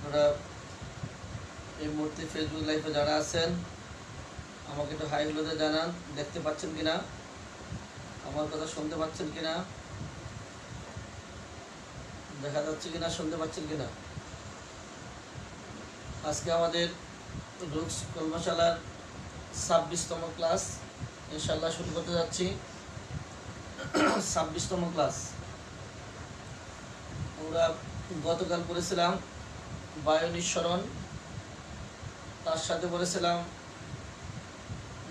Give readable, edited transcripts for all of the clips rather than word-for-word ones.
আপনারা এই মুহূর্তে ফেসবুক লাইভে যারা আছেন আমাকে একটু হাই হ্যালোতে জানান, দেখতে পাচ্ছেন কিনা, আমার কথা শুনতে পাচ্ছেন কিনা, দেখা যাচ্ছে কিনা, শুনতে পাচ্ছেন কিনা। আজকে আমাদের রুকস কর্মশালার 26তম ক্লাস ইনশাআল্লাহ শুরু করতে যাচ্ছি। 26তম ক্লাস। আমরা গতকাল করেছিলাম বায়ু নিঃসরণ, তার সাথে বলেছিলাম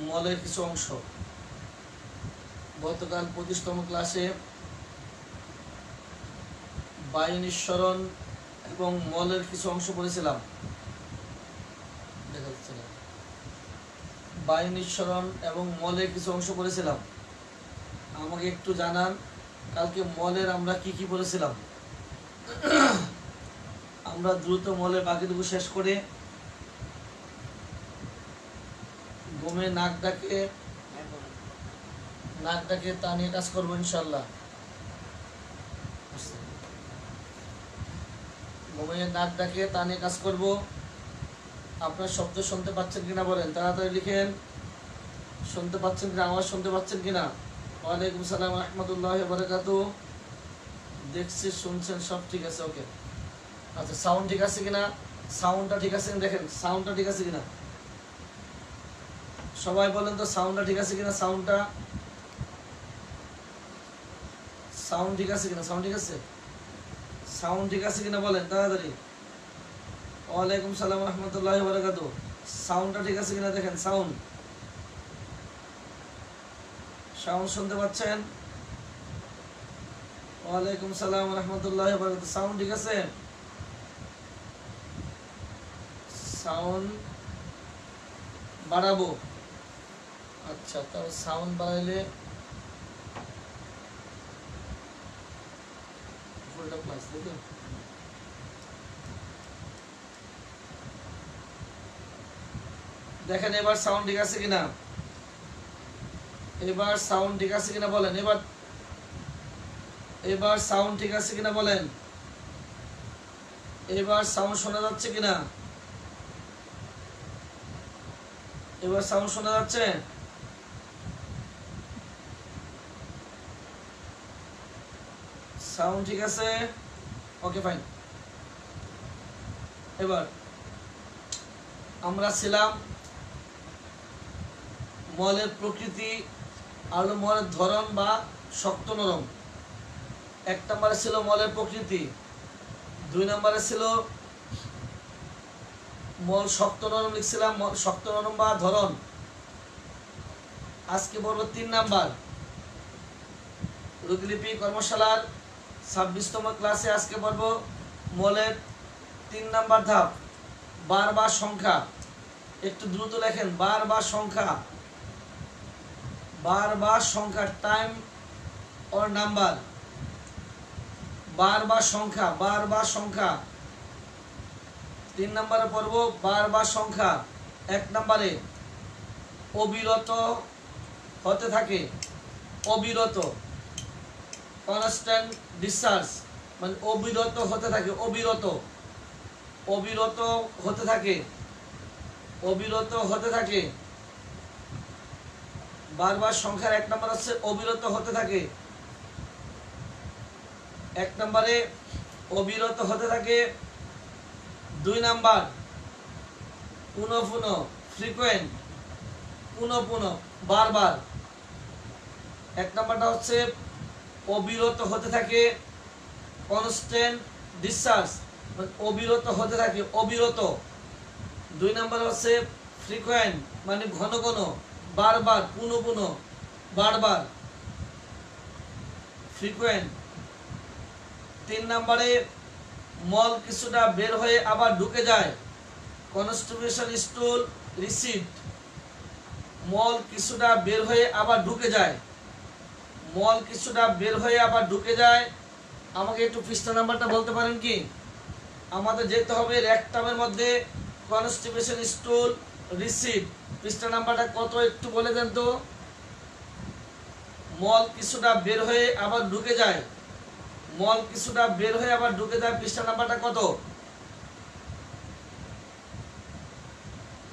মলের কিছু অংশ। গতকাল 25তম ক্লাসে বায়ু নিঃসরণ এবং মলের কিছু অংশ পড়েছিলাম। দেখা যাচ্ছে না, বায়ু নিঃসরণ এবং মলের কিছু অংশ পড়েছিলাম। আমাকে একটু জানান কালকে মলের আমরা কি কি পড়েছিলাম। আমরা দ্রুত মলের বাকিটুকু শেষ করে ঘুমে নাক ডাকে তা নিয়ে কাজ করবো ইনশাল্লাহ। ঘুমে নাক ডাকে তা নিয়ে কাজ করবো। আপনার শব্দ শুনতে পাচ্ছেন কিনা বলেন, তাড়াতাড়ি লিখেন। শুনতে পাচ্ছেন কিনা, আওয়াজ শুনতে পাচ্ছেন কিনা? ওয়ালাইকুম সালাম রাহমাতুল্লাহি ওয়া বারাকাতুহু। দেখছি শুনছেন, সব ঠিক আছে, ওকে। আচ্ছা, সাউন্ড ঠিক আছে কিনা, সাউন্ডটা ঠিক আছে কিনা দেখেন, সাউন্ডটা ঠিক আছে কিনা সবাই বলেন তো, সাউন্ডটা ঠিক আছে কিনা, সাউন্ড ঠিক আছে কিনা, সাউন্ড ঠিক আছে, সাউন্ড ঠিক আছে কিনা বলেন তাড়াতাড়ি। ওয়ালাইকুম সালাম রাহমাতুল্লাহি ওয়া বারাকাতুহু। সাউন্ডটা ঠিক আছে কিনা দেখেন, সাউন্ড শুনতে পাচ্ছেন? ওয়ালাইকুম সালাম রাহমাতুল্লাহি ওয়া বারাকাতুহু। সাউন্ড ঠিক আছে? সাউন্ড বাড়াবো। আচ্ছা, তাহলে সাউন্ড বাড়াইলে ফুলটা প্লাস দেখুন। দেখেন এবার সাউন্ড ঠিক আছে কিনা, এবার সাউন্ড ঠিক আছে কিনা বলেন, এবার সাউন্ড ঠিক আছে কিনা বলেন, এবার সাউন্ড শোনা যাচ্ছে কিনা, এবার সাউন্ড শোনা যাচ্ছে? সাউন্ড ঠিক আছে, ওকে ফাইন। এবার আমরা ছিলাম মলের প্রকৃতি আর মলের ধরন বা শক্ত নরম। 1 নম্বরে ছিল মলের প্রকৃতি, 2 নম্বরে ছিল মল শক্ত নরম, লিখছিলাম শক্ত নরম বা ধরন। আজকে বলবো 3 নাম্বার রুগলিপি কর্মশালার 26তম ক্লাসে। আজকে বলবো মলের 3 নাম্বার ধাপ, বার বা সংখ্যা। একটু দ্রুত লেখেন, বার বা সংখ্যা, বার বা সংখ্যা, টাইম অর নাম্বার। বার বা সংখ্যা, বার বা সংখ্যা। 3 নম্বরে পড়ব বার বা সংখ্যা। 1 নম্বরে অবিরত হতে থাকে, অবিরত, কনস্ট্যান্ট ডিসচার্জ, মানে অবিরত হতে থাকে, অবিরত, অবিরত হতে থাকে, অবিরত হতে থাকে। বারবার সংখ্যার 1 নম্বর হচ্ছে অবিরত হতে থাকে। 1 নম্বরে অবিরত হতে থাকে। 2 নাম্বার পুনঃ পুনঃ, ফ্রিকোয়েন্ট, পুনঃ পুনঃ, বারবার। 1 নম্বরটা হচ্ছে অবিরত হতে থাকে, কনস্ট্যান্ট ডিসচার্জ, মানে অবিরত হতে থাকে, অবিরত। 2 নম্বর হচ্ছে ফ্রিকোয়েন্ট, মানে ঘন ঘন, বারবার, পুনঃ পুনঃ, বারবার, ফ্রিকোয়েন্ট। 3 নম্বরে মল কিছুটা বের হয়ে আবার ঢুকে যায়, কনস্টিপেশন স্টুল, রিসিট। মল কিছুটা বের হয়ে আবার ঢুকে যায়, মল কিছুটা বের হয়ে আবার ঢুকে যায়। আমাকে একটু পৃষ্ঠা নাম্বারটা বলতে পারেন কি? আমাদের যেতে হবে রেকটামের মধ্যে, কনস্টিপেশন স্টুল, রিসিট। পৃষ্ঠা নাম্বারটা কত একটু বলে দেন তো। মল কিছুটা বের হয়ে আবার ঢুকে যায়, মল কিছুটা বের হয়ে আবার ঢুকে যায়, পৃষ্ঠা নাম্বারটা কত?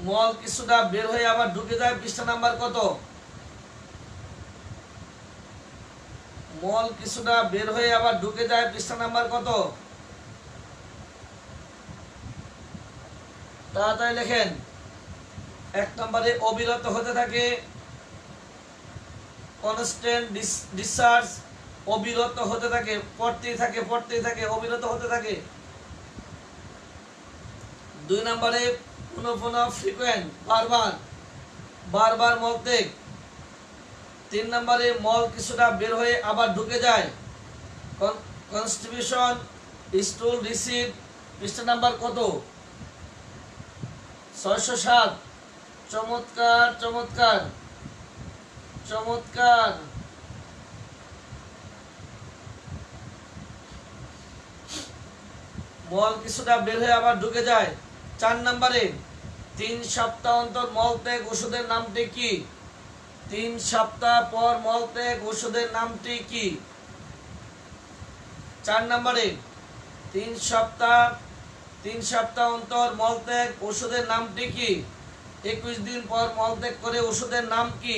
মল কিছুটা বের হয়ে আবার ঢুকে যায়, পৃষ্ঠা নাম্বার কত? মল কিছুটা বের হয়ে আবার ঢুকে যায়, পৃষ্ঠা নাম্বার কত? তাড়াতাড়ি লেখেন। 1 নম্বরে অবিরত হতে থাকে, কনস্ট্যান্ট ডিসচার্জ, অবিরত হতে থাকে, পড়তেই থাকে, অবিরত হতে থাকে। 2 নম্বরে পুনঃ ফ্রিকোয়েন্ট, বারবার মলত্যাগ। 3 নম্বরে মল কিছুটা বের হয়ে আবার ঢুকে যায়, কনস্টিটিউশন, স্টুল, রিসিট, পৃষ্ঠা নাম্বার কত? 607। চমৎকার। মল কিছুটা বের হয়ে আবার ঢুকে যায়। 4 নম্বরে 3 সপ্তাহ অন্তর মলত্যাগ ওষুধের নামটি কি? 3 সপ্তাহ পর মলত্যাগ ওষুধের নামটি কি? 4 নম্বরে 3 সপ্তাহ অন্তর মলত্যাগ ওষুধের নামটি কি? 21 দিন পর মলত্যাগ করে ওষুধের নাম কি?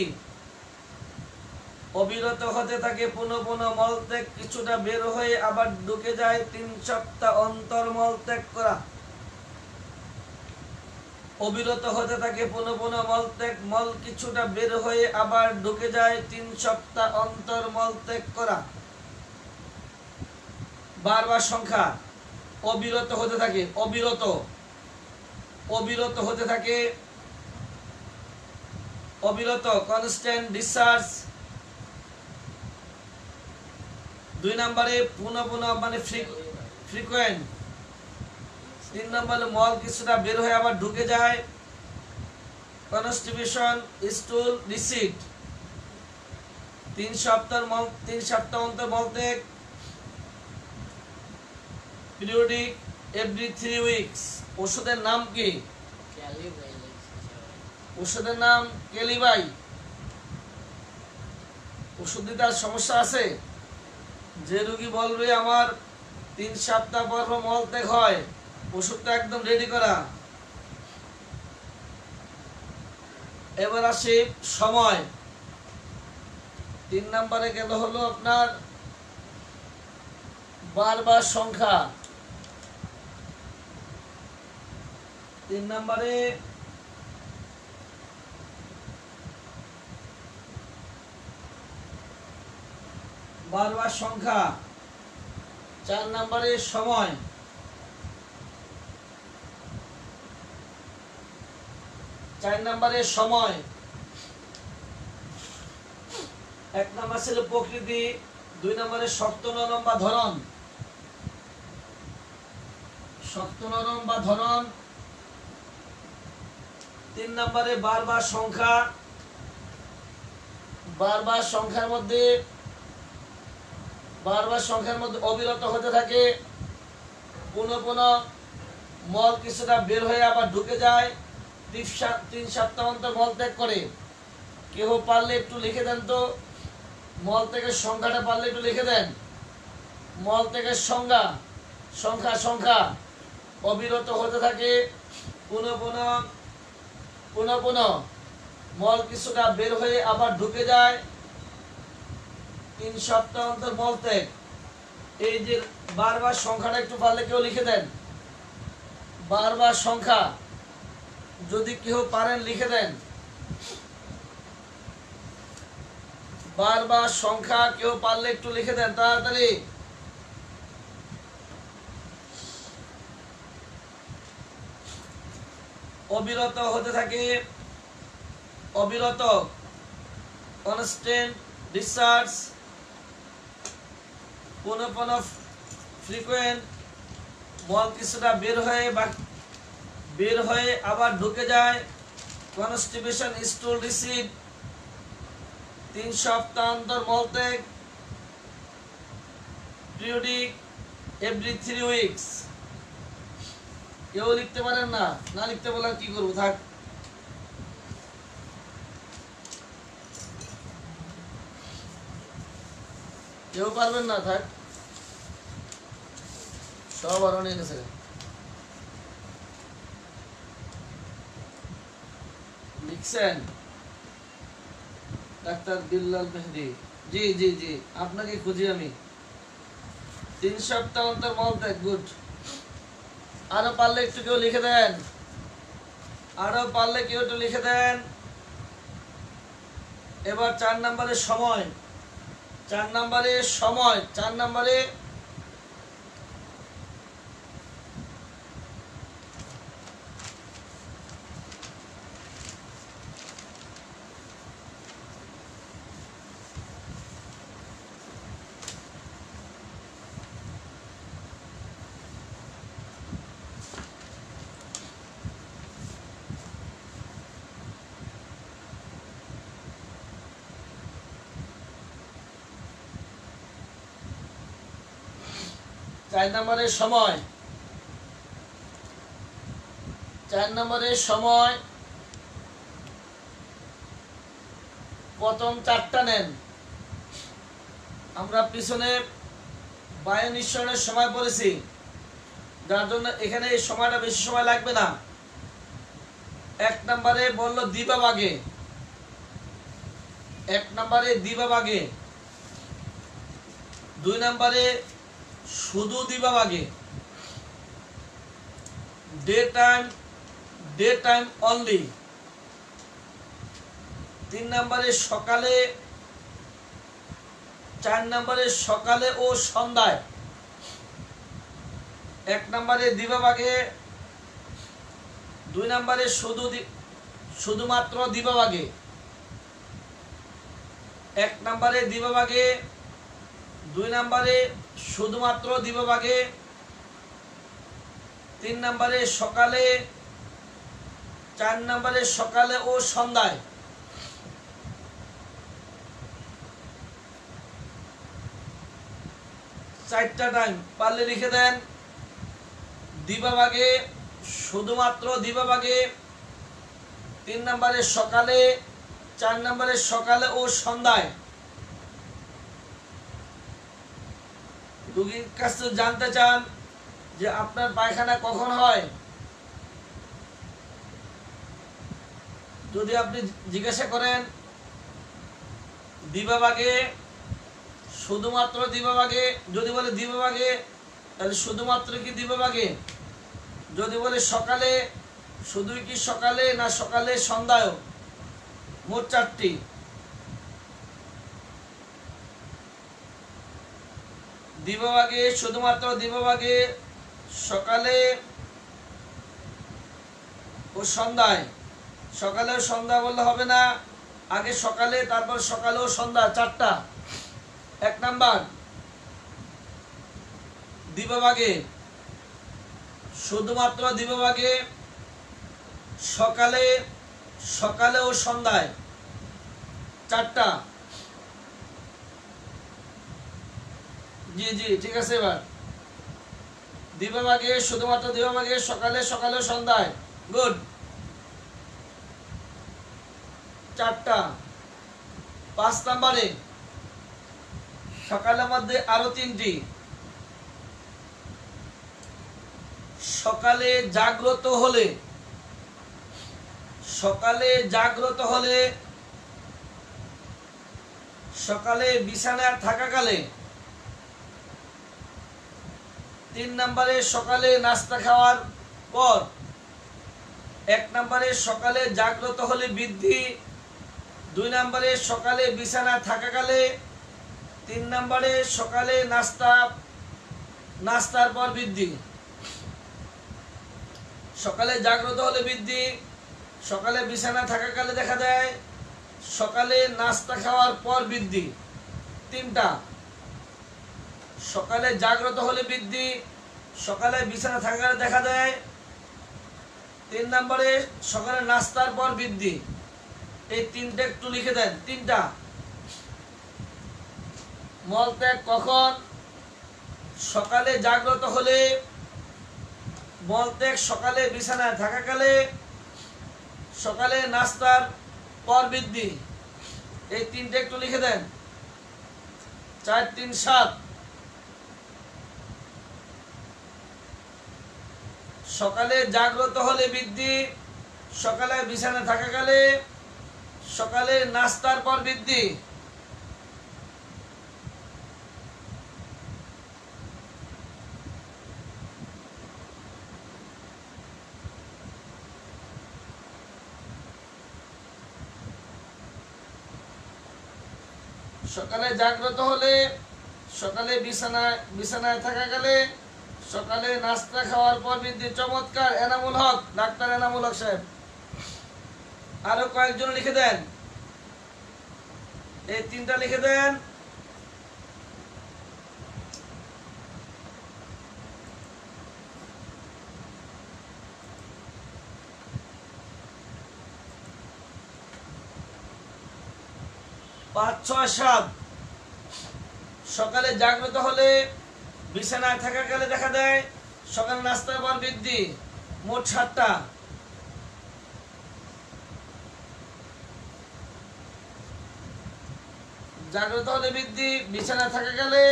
অবিরত হতে থাকে, পুনঃ মলত্যাগ কিছুটা বের হয়ে আবার ঢুকে যায়, 3 সপ্তাহ অন্তর মলত্যাগ করা। অবিরত হতে থাকে, পুনঃ মলত্যাগ, মল কিছুটা বের হয়ে আবার ঢুকে যায়, 3 সপ্তাহ অন্তর মলত্যাগ করা। বারবার সংখ্যা, অবিরত হতে থাকে, অবিরত, কনস্ট্যান্ট ডিসচার্জ। 2 নম্বরে পুনঃ মানে ফ্রিকোয়েন্ট। 3 নম্বরে মল কিছুটা বের হয়ে আবার ঢুকে যায়, কনস্টিটিউশন, স্টুল, রিসিট। 3 সপ্তাহ অন্তর মলত্যাগ, পিরিয়ডিক, এভরি 3 উইকস। ওষুধের নাম কি? ওষুধের নাম কেলিবাই। ওষুধ দিতে আর সমস্যা আছে? যে রোগী বলবে আমার 3 সপ্তাহ পর মলত্যাগ হয়, ওষুধটা একদম রেডি করা। এবার আসি সময়। 3 নম্বরে গেল হলো আপনার বারবার সংখ্যা। 3 নম্বরে বারবার সংখ্যা। 4 নম্বরে সময়। 4 নম্বরে সময়। 1 নম্বর ছিল প্রকৃতি, 2 নম্বরে শক্ত নরম বা ধরন, 3 নম্বরে বারবার সংখ্যা। বারবার সংখ্যার মধ্যে অবিরত হতে থাকে, পুনঃ মল কিছুটা বের হয়ে আবার ঢুকে যায়, 3 সপ্তাহ অন্তর মলত্যাগ করে। কেউ পারলে একটু লিখে দেন তো, মলত্যাগের সংখ্যাটা পারলে একটু লিখে দেন। মলত্যাগের সংখ্যা অবিরত হতে থাকে, পুনঃ মল কিছুটা বের হয়ে আবার ঢুকে যায়, 3 সপ্তাহ অন্তর মলত্যাগ। এই যে বারবার সংখ্যাটা একটু পারলে কেউ লিখে দেন। বারবার সংখ্যা যদি কেউ পারেন লিখে দেন। বারবার সংখ্যা কেউ পারলে একটু লিখে দেন তাড়াতাড়ি। অবিরত হতে থাকে, কনস্ট্যান্ট ডিসচার্জ, পুনঃ ফ্রিকোয়েন্ট, মল কিছুটা বের হয়ে আবার ঢুকে যায়, কনস্টিটিউশন, স্টুল, রিসিট। 3 সপ্তাহ অন্তর মলত্যাগ, পিরিয়ডিক, এভরি 3 উইকস। কেউ লিখতে পারেন না? না লিখতে বলে কি করবো, থাক। কেউ পারবেন না, থাক, সব আরো নিয়ে গেছে। লিখছেন ডাক্তার বিল্লাল মেহেদি। জি জি জি, আপনাকে খুঁজি আমি। 3 সপ্তাহ অন্তর মলত্যাগ, গুড। আরো পারলে একটু কেউ লিখে দেন, আরো পারলে কেউ একটু লিখে দেন। এবার 4 নম্বরের সময়, 4 নম্বরের সময়, 4 নম্বরে চার নম্বরের সময়, 4 নম্বরের সময় প্রথম 4টা নেন। আমরা পিছনে বায়ু নিঃসরণের সময় পড়েছি, যার জন্য এখানে এই সময়টা বেশি সময় লাগবে না। 1 নম্বরে বলল দিবাভাগে, 1 নম্বরে দিবাভাগে, 2 নম্বরে শুধু দিবাভাগে, ডে টাইম অনলি, 3 নম্বরে সকালে, 4 নম্বরে সকালে ও সন্ধ্যায়, 1 নম্বরে দিবাভাগে, 2 নম্বরে শুধুমাত্র দিবাভাগে, 1 নম্বরে দিবাভাগে, 2 নম্বরে শুধুমাত্র দিবাভাগে, 3 নম্বরে সকালে, 4 নম্বরে সকালে ও সন্ধ্যায়। চারটা টাইম পারলে লিখে দেন। দিবাভাগে, শুধুমাত্র দিবাভাগে, 3 নম্বরে সকালে, 4 নম্বরে সকালে ও সন্ধ্যায়। রোগীর কাছে জানতে চান যে আপনার পায়খানা কখন হয়, যদি আপনি জিজ্ঞাসা করেন দিবাভাগে, শুধুমাত্র দিবাভাগে, যদি বলে দিবাভাগে তাহলে শুধুমাত্র কি দিবাভাগে, যদি বলে সকালে শুধুই কি সকালে না সকালে সন্ধ্যায়, মোট 4টি। দিবাভাগে, শুধুমাত্র দিবাভাগে, সকালে ও সন্ধ্যায়। সকালে ও সন্ধ্যা বললে হবে না, আগে সকালে তারপর সকালে ও সন্ধ্যা, 4টা। 1 নাম্বার দিবাভাগে, শুধুমাত্র দিবাভাগে, সকালে ও সন্ধ্যায়, 4টা। জি জি, ঠিক আছে। এবার দিবাভাগে, শুধুমাত্র দিবাভাগে, সকালে ও সন্ধ্যায়, গুড, 4টা। 5 নম্বরে সকালের মধ্যে আরো 3টি। সকালে জাগ্রত হলে, সকালে জাগ্রত হলে, সকালে বিছানায় থাকাকালে, 3 নম্বরে সকালে নাস্তা খাওয়ার পর, 1 নম্বরে সকালে জাগ্রত হলে বৃদ্ধি, 2 নম্বরে সকালে বিছানায় থাকাকালে, 3 নম্বরে সকালে নাস্তার পর বৃদ্ধি। সকালে জাগ্রত হলে বৃদ্ধি, সকালে বিছানায় থাকাকালে দেখা যায়, সকালে নাস্তা খাওয়ার পর বৃদ্ধি, 3টা। সকালে জাগ্রত হলে বৃদ্ধি, সকালে বিছানা থাকাকালে দেখা দেয়, 3 নম্বরে সকালে নাস্তার পর বৃদ্ধি। এই 3টা একটু লিখে দেন, 3টা। মলত্যাগ কখন? সকালে জাগ্রত হলে, মলত্যাগ সকালে বিছানায় থাকাকালে, সকালে নাস্তার পর বৃদ্ধি। এই 3টা একটু লিখে দেন। 4, 3, 7। সকালে জাগ্রত হলে বৃদ্ধি, সকালে বিছানায় থাকাকালে, সকালে নাস্তার পর বৃদ্ধি। সকালে জাগ্রত হলে, সকালে বিছানায় থাকা গেলে, সকালে নাস্তা খাওয়ার পর বৃদ্ধি। চমৎকার এনামুল হক, ডাক্তার এনামুল হক সাহেব। আরো কয়েকজন লিখে দেন, এই তিনটা লিখে দেন। পাঁচ ছয় সাত। সকালে জাগ্রত হলে, বিছানায় থাকা গেলে দেখা দেয়, সকালে নাস্তার পর বৃদ্ধি। মোট 7টা। জাগ্রত হলে বৃদ্ধি, বিছানায় থাকা গেলে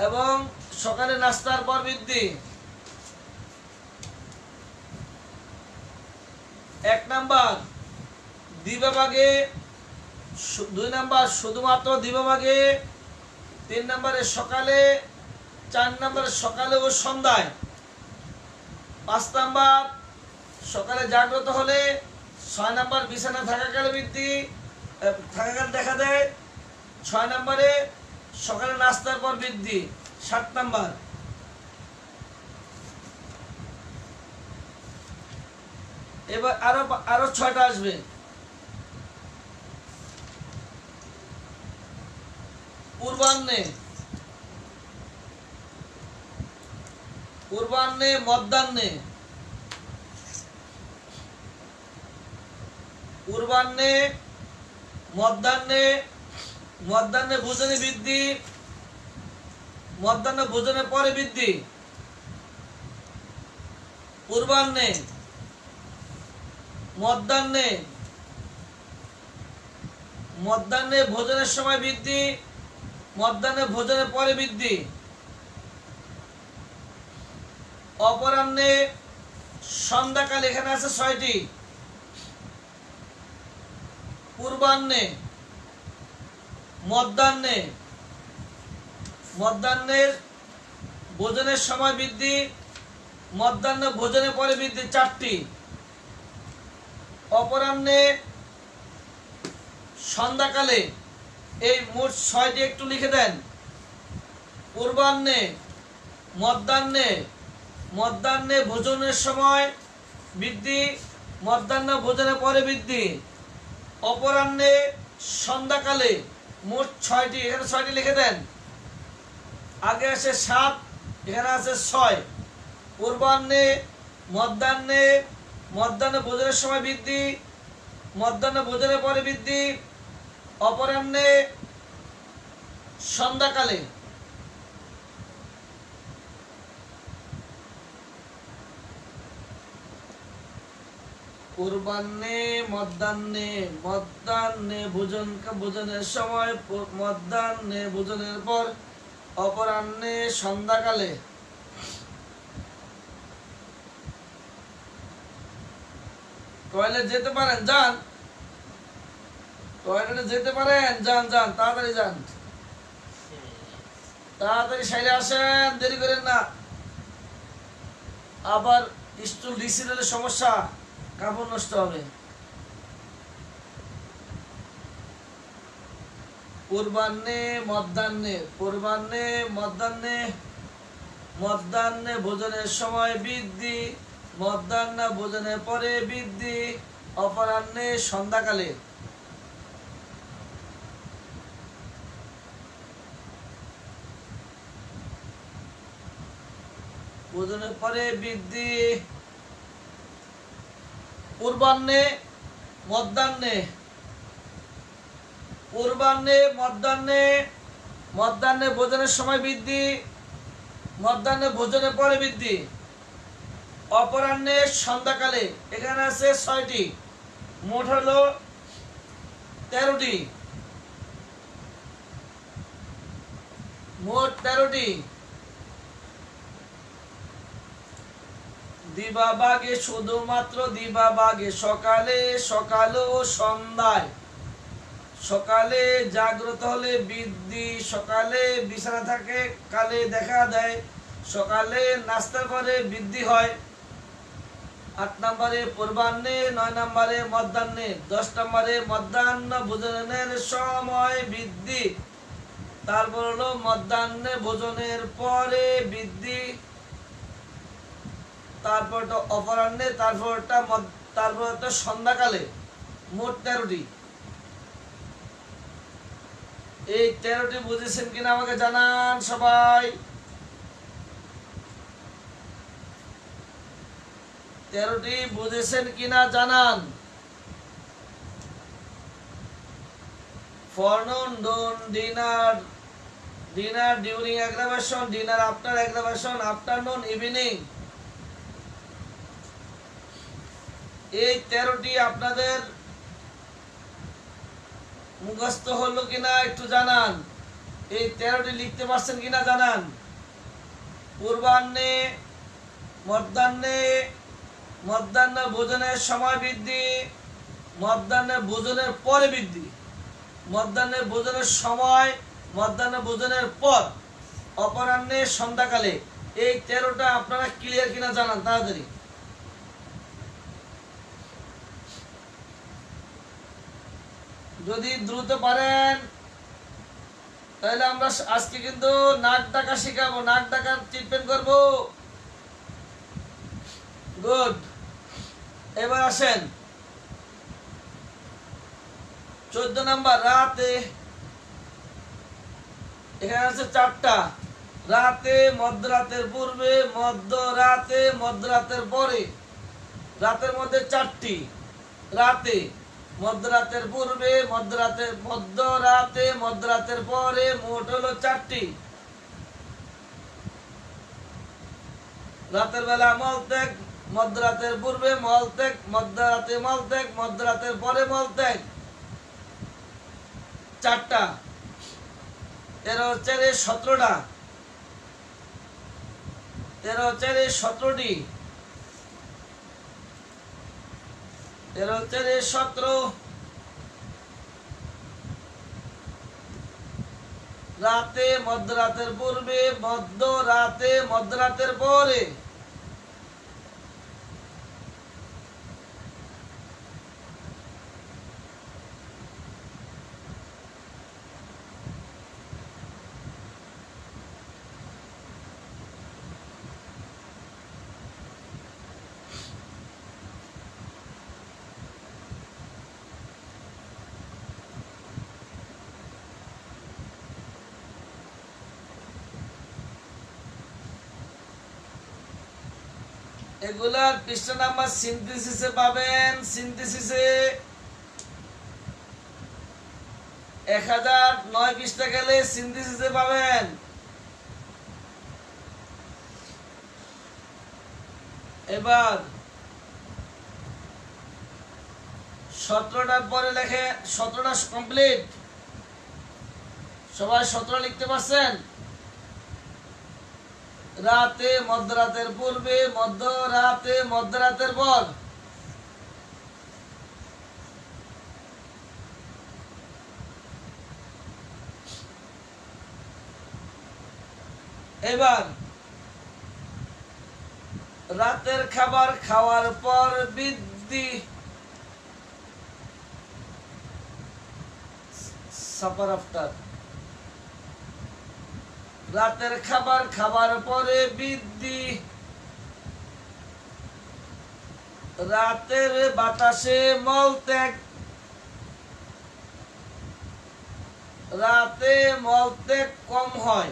এবং সকালে নাস্তার পর বৃদ্ধি। 1 নাম্বার দিবাভাগে, 2 নাম্বার শুধুমাত্র দিবাভাগে, 3 নাম্বারে সকালে, 4 নাম্বারে সকালে ও সন্ধ্যায়, 5 নাম্বার সকালে জাগ্রত হলে, 6 নাম্বার বিছানায় থাকাকালে বৃদ্ধি থাকাকাল দেখা দেয়, 6 নাম্বারে সকালে নাস্তার পর বৃদ্ধি, 7 নাম্বার। এবার আরো 6টা আসবে। পূর্বাহ্নে, মধ্যাহ্নে, মধ্যাহ্নে ভোজনে বৃদ্ধি, মধ্যাহ্ন ভোজনের পরে বৃদ্ধি। পূর্বাহ্নে, মধ্যাহ্নে ভোজনের সময় বৃদ্ধি, মধ্যাহ্নে ভোজনের পরে বৃদ্ধি। অপরাহ্নে, সন্ধ্যাকাল, এখানে আছে 6টি। পূর্বাহ্নে, মধ্যাহ্নের ভোজনের সময় বৃদ্ধি, মধ্যাহ্ন ভোজনের পরে বৃদ্ধি, 4টি। অপরাহ্নে, সন্ধ্যাকালে, এই মোট 6টি একটু লিখে দেন। পূর্বাহ্নে, মধ্যাহ্নে ভোজনের সময় বৃদ্ধি, মধ্যাহ্ন ভোজনের পরে বৃদ্ধি। অপরাহ্নে, সন্ধ্যাকালে, মোট 6টি, এখানে 6টি লিখে দেন। আগে আছে 7, এখানে আছে 6। পূর্বাহ্নে, মধ্যাহ্নে ভোজনের সময় বৃদ্ধি, মধ্যাহ্ন ভোজনের পরে বৃদ্ধি। অপরাহ্নে, সন্ধ্যাকালে। পূর্বাহ্নে, মধ্যাহ্নে ভোজনের সময়, মধ্যাহ্নে ভোজনের পর, অপরাহ্নে, সন্ধ্যাকালে। টয়লেট যেতে পারেন, যান। টয়লেটে যেতে পারেন, যান, তাড়াতাড়ি যান, তাড়াতাড়ি সাইলে আসেন, দেরি করেন না। আবার স্টুল রিসিভ হলে সমস্যা, কাপড় নষ্ট হবে। পূর্বাহ্নে, মধ্যাহ্নে ভোজনের সময় বৃদ্ধি, মধ্যাহ্ন ভোজনের পরে বৃদ্ধি। অপরাহ্নে, সন্ধ্যাকালে। ভোজনের পরে বৃদ্ধি। পূর্বাহ্নে, মধ্যাহ্নে, ভোজনের সময় বৃদ্ধি, মধ্যাহ্নে ভোজনের পরে বৃদ্ধি। অপরাহ্নে, সন্ধ্যাকালে, এখানে আছে 6টি, মোট হলো 13টি। দিবাভাগে, শুধুমাত্র দিবাভাগে, সকালে, সকাল ও সন্ধ্যায়। সকালে জাগ্রত হলে বৃদ্ধি, সকালে বিছানা থাকে কালে দেখা দেয়, সকালে নাস্তা করে বৃদ্ধি হয়। 8 নম্বরে পূর্বাহ্নে, 9 নম্বরে মধ্যাহ্নে, 10 নম্বরে মধ্যাহ্ন ভোজনের সময় বৃদ্ধি। তারপর হলো মধ্যাহ্নে ভোজনের পরে বৃদ্ধি, তারপরটা অপরাহ্নে, তারপরটা সন্ধ্যাকালে। মোট 13টি। এই 13টি বুঝেছেন কিনা আমাকে জানান সবাই। 13টি বুঝেছেন কিনা জানান। Forenoon, dinner, dinner during examination, dinner after examination, afternoon, evening. এই 13টি আপনাদের মুখস্থ হলো কিনা একটু জানান। এই 13টি লিখতে পারছেন কিনা জানান। পূর্বাহ্নে, মধ্যাহ্নে, মধ্যাহ্ন ভোজনের সময় বৃদ্ধি, মধ্যাহ্নে ভোজনের পরে বৃদ্ধি, মধ্যাহ্নে ভোজনের সময়, মধ্যাহ্নে ভোজনের পর, অপরাহ্নে, সন্ধ্যাকালে। এই 13টা আপনারা ক্লিয়ার কিনা জানান তাড়াতাড়ি। যদি দ্রুত পারেন তাহলে আমরা আজকে কিন্তু নাক ডাকা শিখাবো, নাক ডাকার ট্রিটমেন্ট করব। গুড। এবার আসেন 14 নাম্বার, রাতে। এখানে আছে 4টা। রাতে, মধ্যরাতের পূর্বে, মধ্যরাতে, মধ্যরাতের পরে। রাতের মধ্যে 4টি। রাতে, মধ্যরাতের পূর্বে, মধ্যরাতে, মধ্যরাতের পরে, মোট হলো 4টি। রাতের বেলা মলত্যাগ, মধ্যরাতের পূর্বে মলত্যাগ, মধ্যরাতে মলত্যাগ, মধ্যরাতের পরে মলত্যাগ। 4টা। 13 4 17টা। 13 4 17টি। 13 4 17। রাতে, মধ্যরাতের পূর্বে, মধ্যরাতে, মধ্যরাতের পরে। এগুলার পৃষ্ঠা নাম্বার সিনথেসিসে পাবেন। সিনথেসিসে 1009 পৃষ্ঠা গেলে সিনথেসিসে পাবেন। এবার 17টার পরে লেখে, 17টা কমপ্লিট। সবাই 17 লিখতে পারছেন। রাতে, মধ্যরাতের পূর্বে, মধ্যরাতে, মধ্যরাতের পর। এবার রাতের খাবার খাওয়ার পর বৃদ্ধি, সাপার আফটার। রাতের খাবার খাবার পরে বৃদ্ধি। রাতের বাতাসে মলত্যাগ। রাতে মলত্যাগ কম হয়।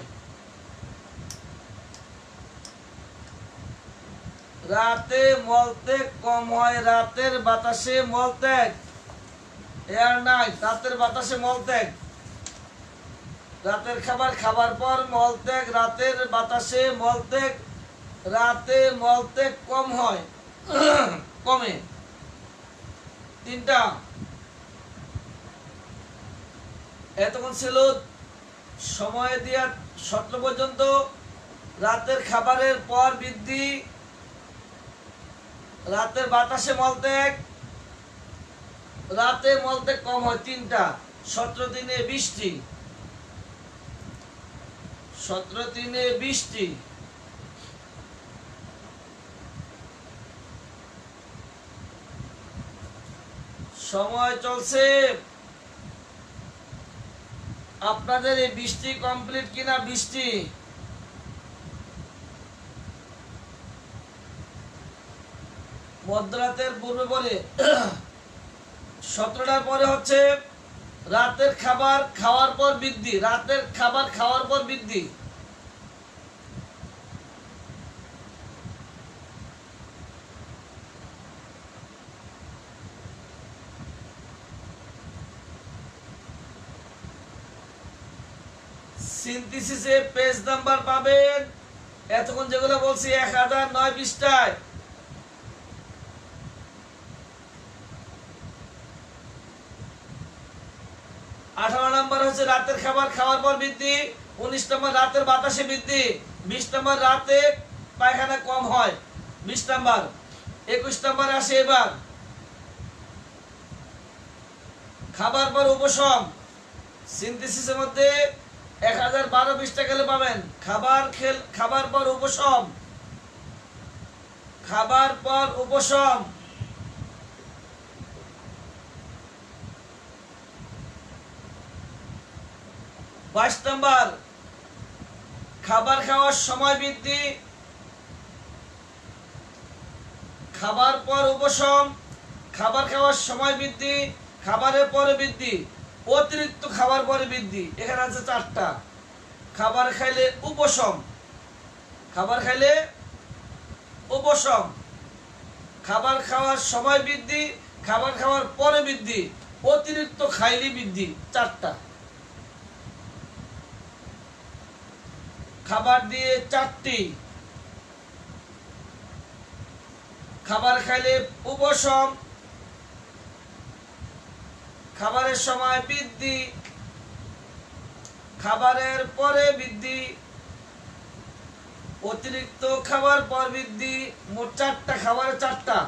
রাতে মলত্যাগ কম হয়। রাতের বাতাসে মলত্যাগ। এয়ার নাইট, রাতের বাতাসে মলত্যাগ। রাতের খাবার খাবার পর মলত্যাগ, রাতের বাতাসে মলত্যাগ। রাতে মলত্যাগ কম হয়, কমে। 3টা। এতক্ষণ ছিল সময় দিয়া 17 পর্যন্ত। রাতের খাবারের পর বৃদ্ধি, রাতের বাতাসে মলত্যাগ, রাতে মলত্যাগ কম হয় 3টা। 17 দিনে 20টি, 17 দিনে 20টি। সময় চলছে, আপনাদের এই 20টি কমপ্লিট কিনা? 20টি। মধ্যরাতের পূর্বে বলে 17টার পরে হচ্ছে রাতের খাবার খাওয়ার পর বৃদ্ধি, রাতের খাবার খাওয়ার পর বৃদ্ধি। সিনথেসিসে পেজ নাম্বার পাবেন এতক্ষণ যেগুলো বলছি 1009 পৃষ্ঠায়। 18 নম্বর হচ্ছে রাতের খাবার খাওয়ার পর বৃদ্ধি, 19 নম্বর রাতের বাতাসে বৃদ্ধি, 20 নম্বর রাতে পায়খানা কম হয় 20 নম্বর। 21 নম্বর আসে এবার খাবার পর উপশম। সিনথেসিসের মধ্যে 1012 পৃষ্ঠা গেলে পাবেন খাবার পর উপশম, খাবার পর উপশম। 22 নম্বর খাবার খাওয়ার সময় বৃদ্ধি, খাবার পর উপশম, খাবার খাওয়ার সময় বৃদ্ধি, খাবারের পরে বৃদ্ধি, অতিরিক্ত খাবার পরে বৃদ্ধি। এখানে আছে 4টা। খাবার খাইলে উপশম, খাবার খাইলে উপশম, খাবার খাওয়ার সময় বৃদ্ধি, খাবার খাওয়ার পরে বৃদ্ধি, অতিরিক্ত খাইলে বৃদ্ধি। 4টা। খাবার দিয়ে 4টি। খাবার খাইলে উপশম, খাবারের সময় বৃদ্ধি, খাবারের পরে বৃদ্ধি, অতিরিক্ত খাবার পর বৃদ্ধি। মোট 4টা। খাবারে 4টা,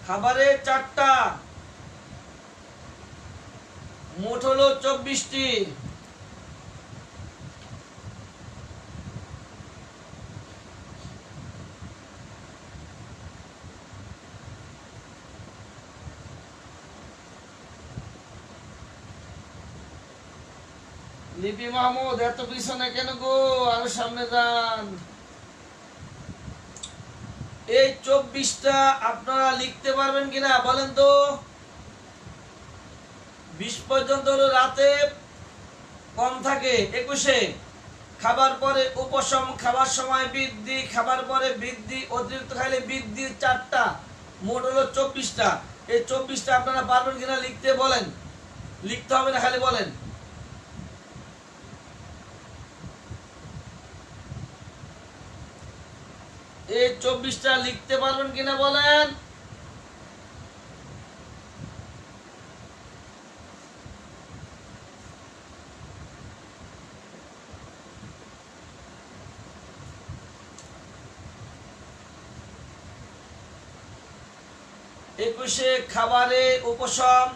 খাবারে 4টা, মোট হলো 24টি। লিপি মাহমুদ এত পিছনে কেন গো, আরো সামনে যান। এই 24টা আপনারা লিখতে পারবেন কিনা বলেন তো? 20 পর্যন্ত হলো রাতে কম থাকে। 21-এ খাবার পরে উপশম, খাবার সময় বৃদ্ধি, খাবার পরে বৃদ্ধি, অতিরিক্ত খাইলে বৃদ্ধি। 4টা, মোট হলো 24টা। এই 24টা আপনারা পারবেন কিনা লিখতে বলেন। লিখতে হবে না, খালি বলেন। এই 24টা লিখতে পারবেন কিনা বলেন। একুশে খাবারে উপশম,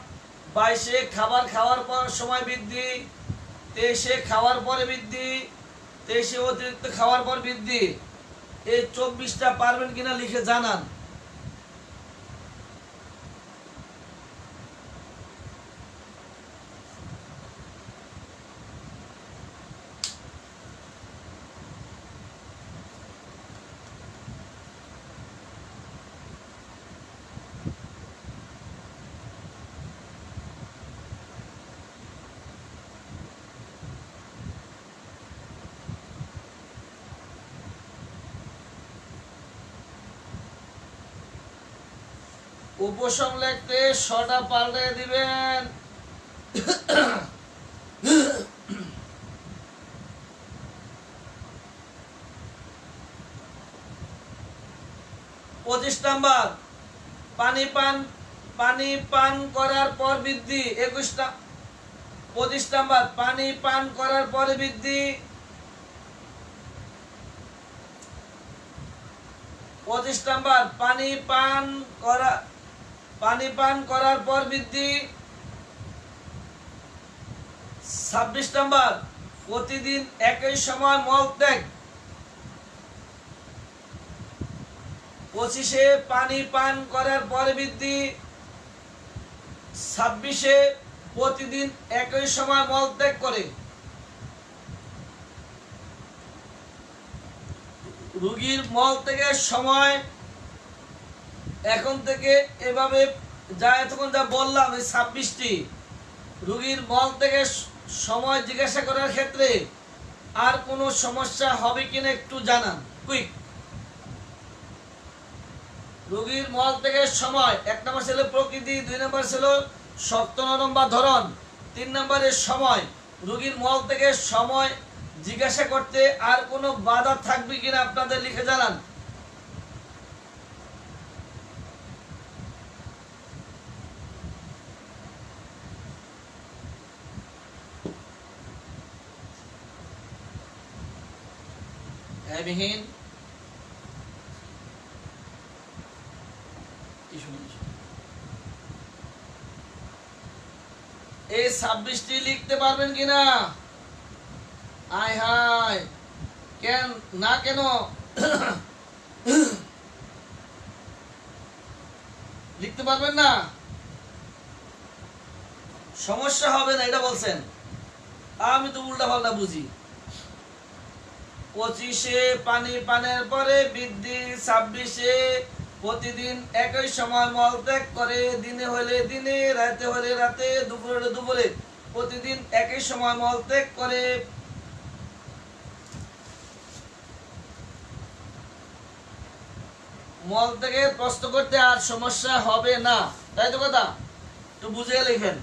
22-এ খাবার খাওয়ার পর সময় বৃদ্ধি, 23-এ খাওয়ার পরে বৃদ্ধি, 23-এ অতিরিক্ত খাওয়ার পর বৃদ্ধি। এই 24টা পারবেন কিনা লিখে জানান। উপশম লিখতে শটা পাল্টে দিবেন। 25 নাম্বার পানি পান করার পর বৃদ্ধি। 25 নাম্বার পানি পান করার পরে বৃদ্ধি। 25 নাম্বার পানি পান করার পর বৃদ্ধি। 26 নাম্বার প্রতিদিন একই সময় মল ত্যাগ। 25-এ পানি পান করার পর বৃদ্ধি। 26-এ প্রতিদিন একই সময় মল ত্যাগ করে। রোগীর মল ত্যাগের সময় এখন থেকে এভাবে যা এতক্ষণ যা বললাম এই 26টি রোগীর মল ত্যাগের সময় জিজ্ঞাসা করার ক্ষেত্রে আর কোনো সমস্যা হবে কিনা একটু জানান কুইক। রোগীর মল ত্যাগের সময় 1 নম্বর ছিল প্রকৃতি, 2 নম্বর ছিল শক্ত নরম বা ধরন, 3 নম্বরের সময় রোগীর মল ত্যাগের সময় জিজ্ঞাসা করতে আর কোনো বাধা থাকবে কিনা আপনাদের লিখে জানান। বিহীন এই 26টি লিখতে পারবেন কিনা? আয় হায় কেন না কেন লিখতে পারবেন না? সমস্যা হবে না এটা বলছেন, আমি তো উল্টা পাল্টা বুঝি। 25-এ পানি পানের পরে বৃদ্ধি। 26-এ প্রতিদিন একই সময় মল ত্যাগ করে। দিনে হলে দিনে, রাতে হলে রাতে, দুপুরে হলে দুপুরে প্রতিদিন একই সময় মল ত্যাগ করে। মল থেকে প্রশ্ন করতে আর সমস্যা হবে না, তাই তো কথা? একটু বুঝে লিখেন।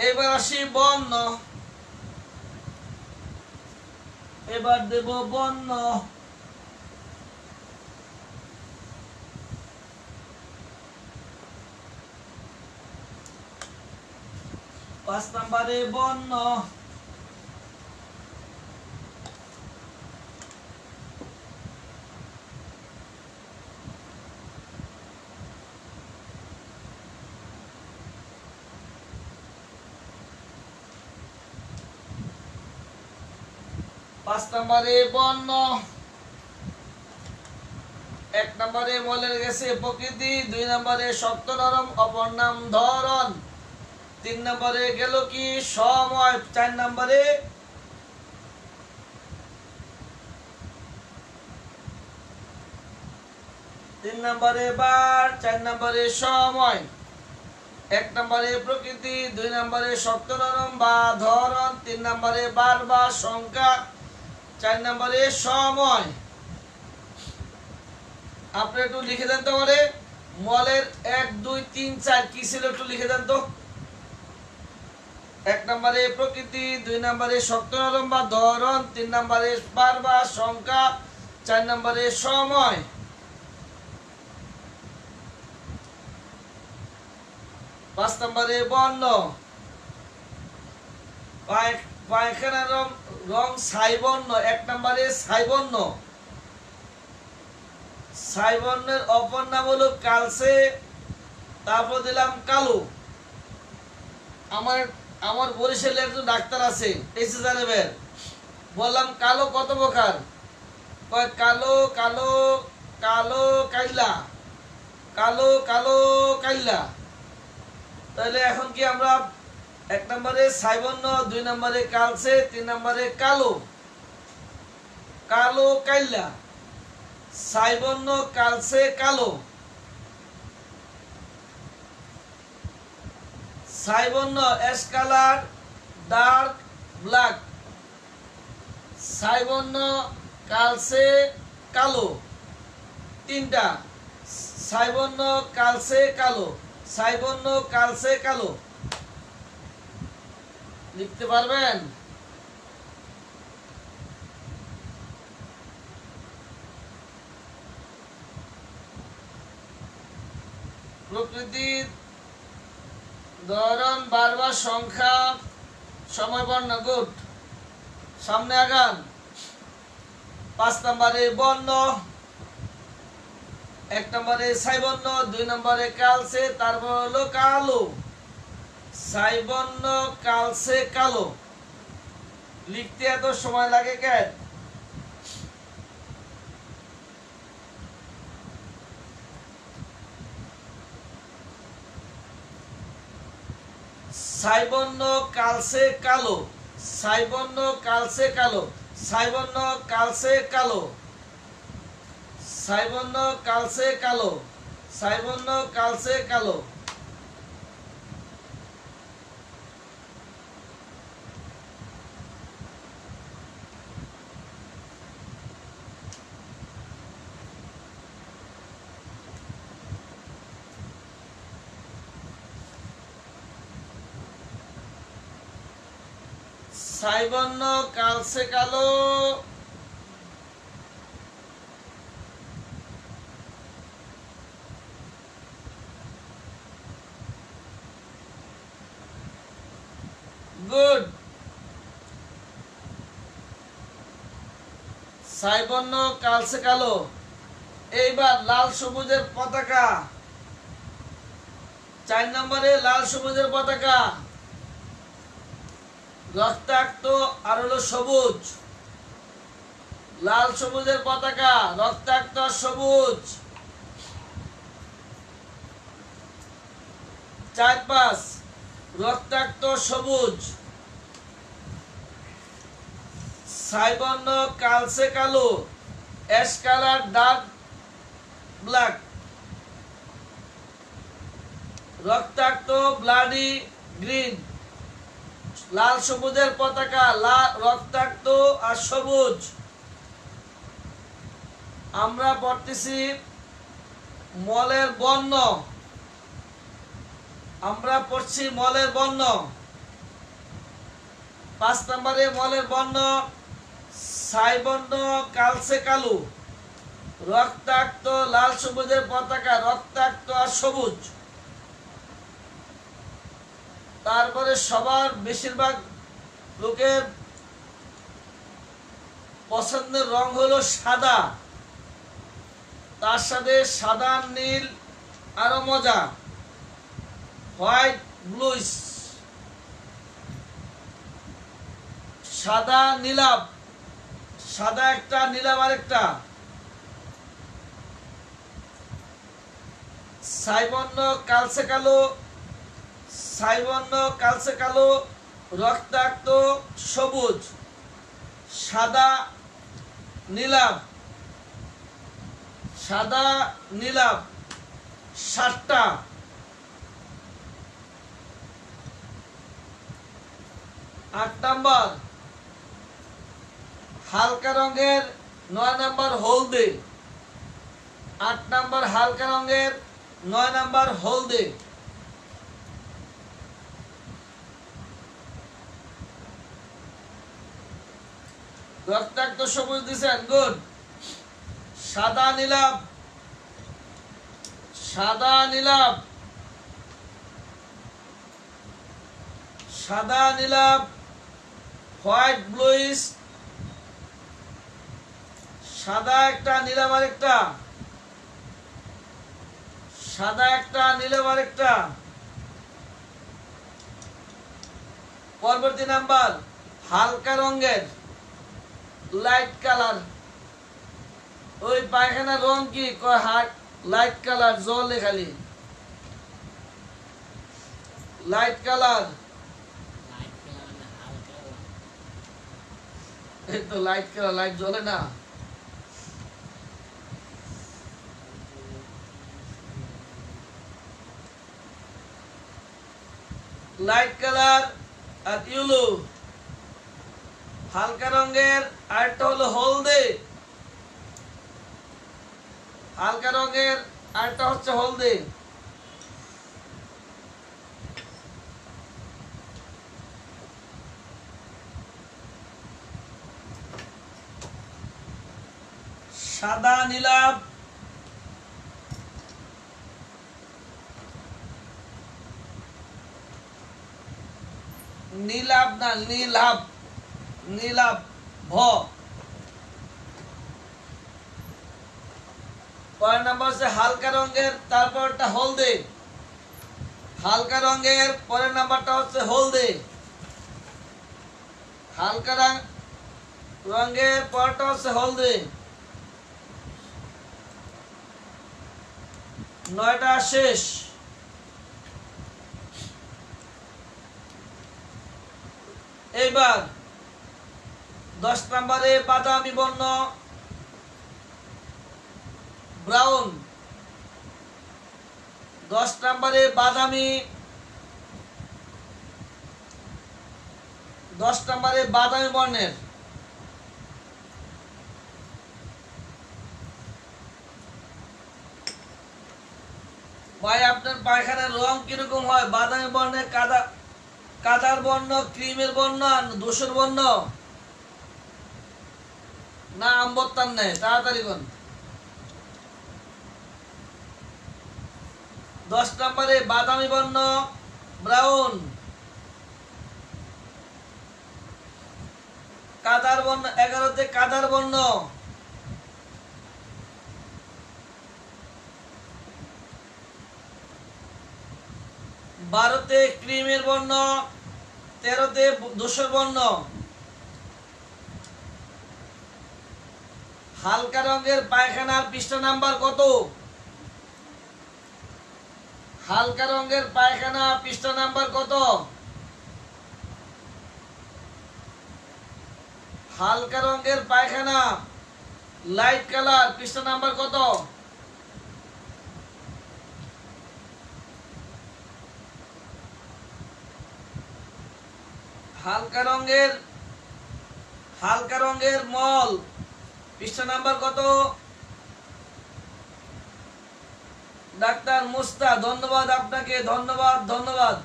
এবার আসি বর্ণ। এবার দেব বর্ণ। 5 নম্বরে বর্ণ। পাঁচ নম্বরে বর্ণ। 1 নম্বরে মলের গেছে প্রকৃতি, 2 নম্বরে শক্ত নরম অপর নাম ধরন, 3 নম্বরে গেল কি সময়, 4 নম্বরে বার, 4 নম্বরে সময়। 1 নম্বরে প্রকৃতি, 2 নম্বরে শক্ত নরম বা ধরন, 3 নম্বরে বার বা সংখ্যা, 4 নম্বরে সময়। আপনি একটু লিখে দেন তো বলে মলের 1 2 3 4 কি ছিল একটু লিখে দেন তো। 1 নম্বরে প্রকৃতি, 2 নম্বরে শক্ত নরম বা ধরন, 3 নম্বরে বার বা সংখ্যা, 4 নম্বরে সময়। পাঁচ নম্বরে বর্ণ। পায়খানার রং ছাই বর্ণ। 1 নম্বরে ছাই বর্ণ। ছাই বর্ণের অপর নাম হলো কালচে, তারপর দিলাম কালো। আমার বরিশালে একজন ডাক্তার আছে এসএসআরএফের, বললাম কালো কত প্রকার, কয় কালো কালো কালো কাইলা, কালো কালো কাইলা। তাহলে এখন কি আমরা 1 নম্বরে ছাই বর্ণ, 2 নম্বরে কালচে, 3 নম্বরে কালো, কালো কাইলা, ছাই বর্ণ, কালচে, কালো। ছাই বর্ণ অ্যাশ কালার, ডার্ক ব্ল্যাক। ছাই বর্ণ, কালচে, কালো, 3টা। ছাই বর্ণ, কালচে, কালো, ছাই বর্ণ, কালচে, কালো। লিখতে পারবেন? প্রকৃতির ধরন বারবার সংখ্যা সময় বর্ণ গুড সামনে আগান 5 নম্বরে বর্ণ 1 নম্বরে ছাই বর্ণ 2 নম্বরে কালচে তারপর হলো কালো ছাই বর্ণ কালচে কালো লিখতে এত সময় লাগে কেন ছাই বর্ণ কালচে কালো ছাই বর্ণ কালচে কালো ছাই বর্ণ কালচে কালো ছাই বর্ণ কালচে কালো ছাই বর্ণ কালচে কালো ছাই বর্ণ কালচে কালো গুড ছাই বর্ণ কালচে কালো এইবার লাল সবুজের পতাকা 4 নম্বরে লাল সবুজের পতাকা রক্তাক্ত আর হলো সবুজ লাল সবুজের পতাকা রক্তাক্ত সবুজ 4-5 রক্তাক্ত সবুজ ছাই বর্ণ কালচে কালো অ্যাশ কালার ডার্ক ব্ল্যাক রক্তাক্ত ব্লাডি গ্রিন লাল সবুজের পতাকা রক্তাক্ত আর সবুজ আমরা পড়তেছি মলের বর্ণ আমরা পড়ছি মলের বর্ণ 5 নম্বরে মলের বর্ণ ছাই বর্ণ কালচে কালো রক্তাক্ত লাল সবুজের পতাকা রক্তাক্ত আর সবুজ তারপরে সবার বেশিরভাগ লোকের পছন্দের রং হলো সাদা তার সাথে সাদা নীল আরো মজা হোয়াইট ব্লুইস সাদা নীলাভ সাদা একটা নীলাভ আরেকটা ছাই বর্ণ কালচে কালো ছাই বর্ণ কালচে কালো রক্তাক্ত সবুজ সাদা নীলাভ সাদা নীলাভ 7টা 8 নম্বর হালকা রঙের 9 নম্বর হলদে 8 নম্বর হালকা রঙের 9 নম্বর হলদে রক্তাক্ত সবুজ দিছেন গুড সাদা নীলাভ সাদা নীলাভ সাদা নীলাভ হোয়াইট ব্লুইশ সাদা একটা নীলাভ আরেকটা সাদা একটা নীলাভ আরেকটা পরবর্তী নাম্বার হালকা রঙের লাইট কালার ওই পায়খানার রং কি কয় হাট লাইট কালার জলে খালি লাইট কালার এই তো লাইট কালার লাইট জ্বলে না লাইট কালার আর ইয়েলো হালকা রঙের আরেকটা হলো হলদে হালকা রঙের আরেকটা হচ্ছে হলদে সাদা নীলাভ নীলাভ না নীলাভ, নীলাভ ভ। পরের নাম্বার হচ্ছে হালকা রঙের, তারপরটা হলদে। হালকা রঙের পরের নাম্বারটা হচ্ছে হলদে। হালকা রঙের পরেরটা হচ্ছে হলদে। 9টা শেষ। এইবার 10 নম্বরে বাদামি বর্ণ, ব্রাউন। 10 নম্বরে বাদামি, 10 নম্বরে বাদামি বর্ণের। ভাই আপনার পায়খানার রং কিরকম হয়? বাদামি বর্ণের, কাদার বর্ণ, ক্রিমের বর্ণ, ধূসর বর্ণ, না আম্বত্তার নেই? তাড়াতাড়ি কোন। 10 নম্বরে বাদামি বর্ণ, ব্রাউন। কাদার বর্ণ 11তে কাদার বর্ণ। 12তে ক্রিমের বর্ণ, 13তে ধূসর বর্ণ। হালকা রঙের পায়খানার পৃষ্ঠা নাম্বার কত? হালকা রঙের পায়খানা পৃষ্ঠা নাম্বার কত? হালকা রঙের পায়খানা লাইট কালার পৃষ্ঠা নাম্বার কত? হালকা রঙের মল পৃষ্ঠা নাম্বার কত? ডাক্তার মুস্তা, ধন্যবাদ আপনাকে, ধন্যবাদ ধন্যবাদ,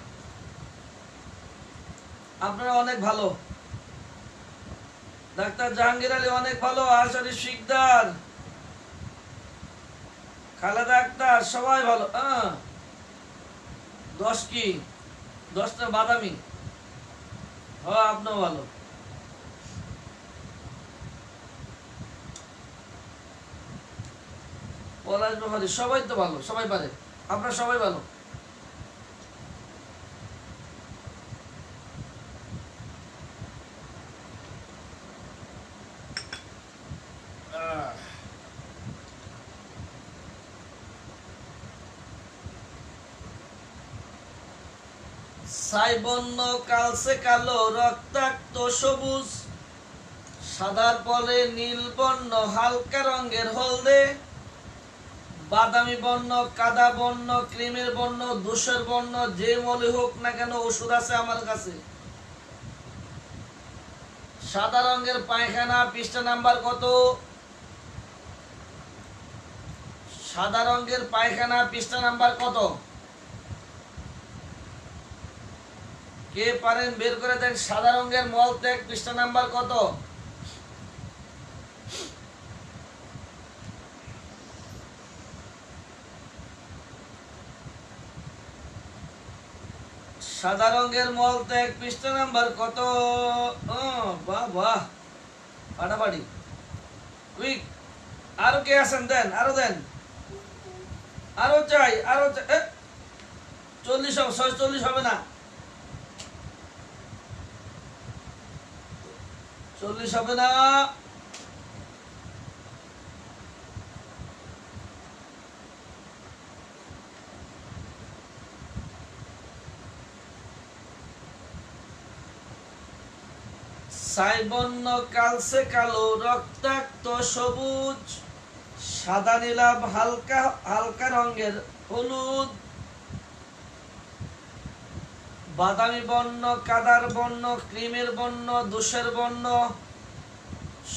আপনারা অনেক ভালো। ডাক্তার জাহাঙ্গীর আলী অনেক ভালো, আশারি শিকদার, খালেদা আক্তার, সবাই ভালো। 10 কি 10টা বাদামি। হ্যাঁ আপনিও ভালো। পলাশ ব্যাপারী, সবাই তো ভালো, সবাই পারে, আপনারা সবাই ভালো। ছাই বর্ণ, কালচে কালো, রক্তাক্ত সবুজ, সাদার পরে নীল বর্ণ, হালকা রঙের হলদে, বাদামি বর্ণ, কাদা বর্ণ, ক্রিমের বর্ণ, ধূসর বর্ণ, যে মলে হোক না কেন ওষুধ আছে আমার কাছে। সাদা রঙের পায়খানা পৃষ্ঠা নাম্বার কত? সাদা রঙের পায়খানা পৃষ্ঠা নাম্বার কত? কে পারেন বের করে দেন। সাদা রঙের মল ত্যাগ পৃষ্ঠা নাম্বার কত? সাদা রঙের মল ত্যাগ পৃষ্ঠা নাম্বার কত? বাহ বাহ, ফাটাফাটি, কুইক। আরো কে আছেন? দেন, আরো দেন, আরো চাই, আরো 40 হবে, 46 হবে না, 40 হবে না। ছাই বর্ণ, কালচে কালো, রক্তাক্ত সবুজ, সাদা নীলাভ, হালকা রঙের হলুদ, বাদামি বর্ণ, কাদার বর্ণ, ক্রিমের বর্ণ, ধূসর বর্ণ,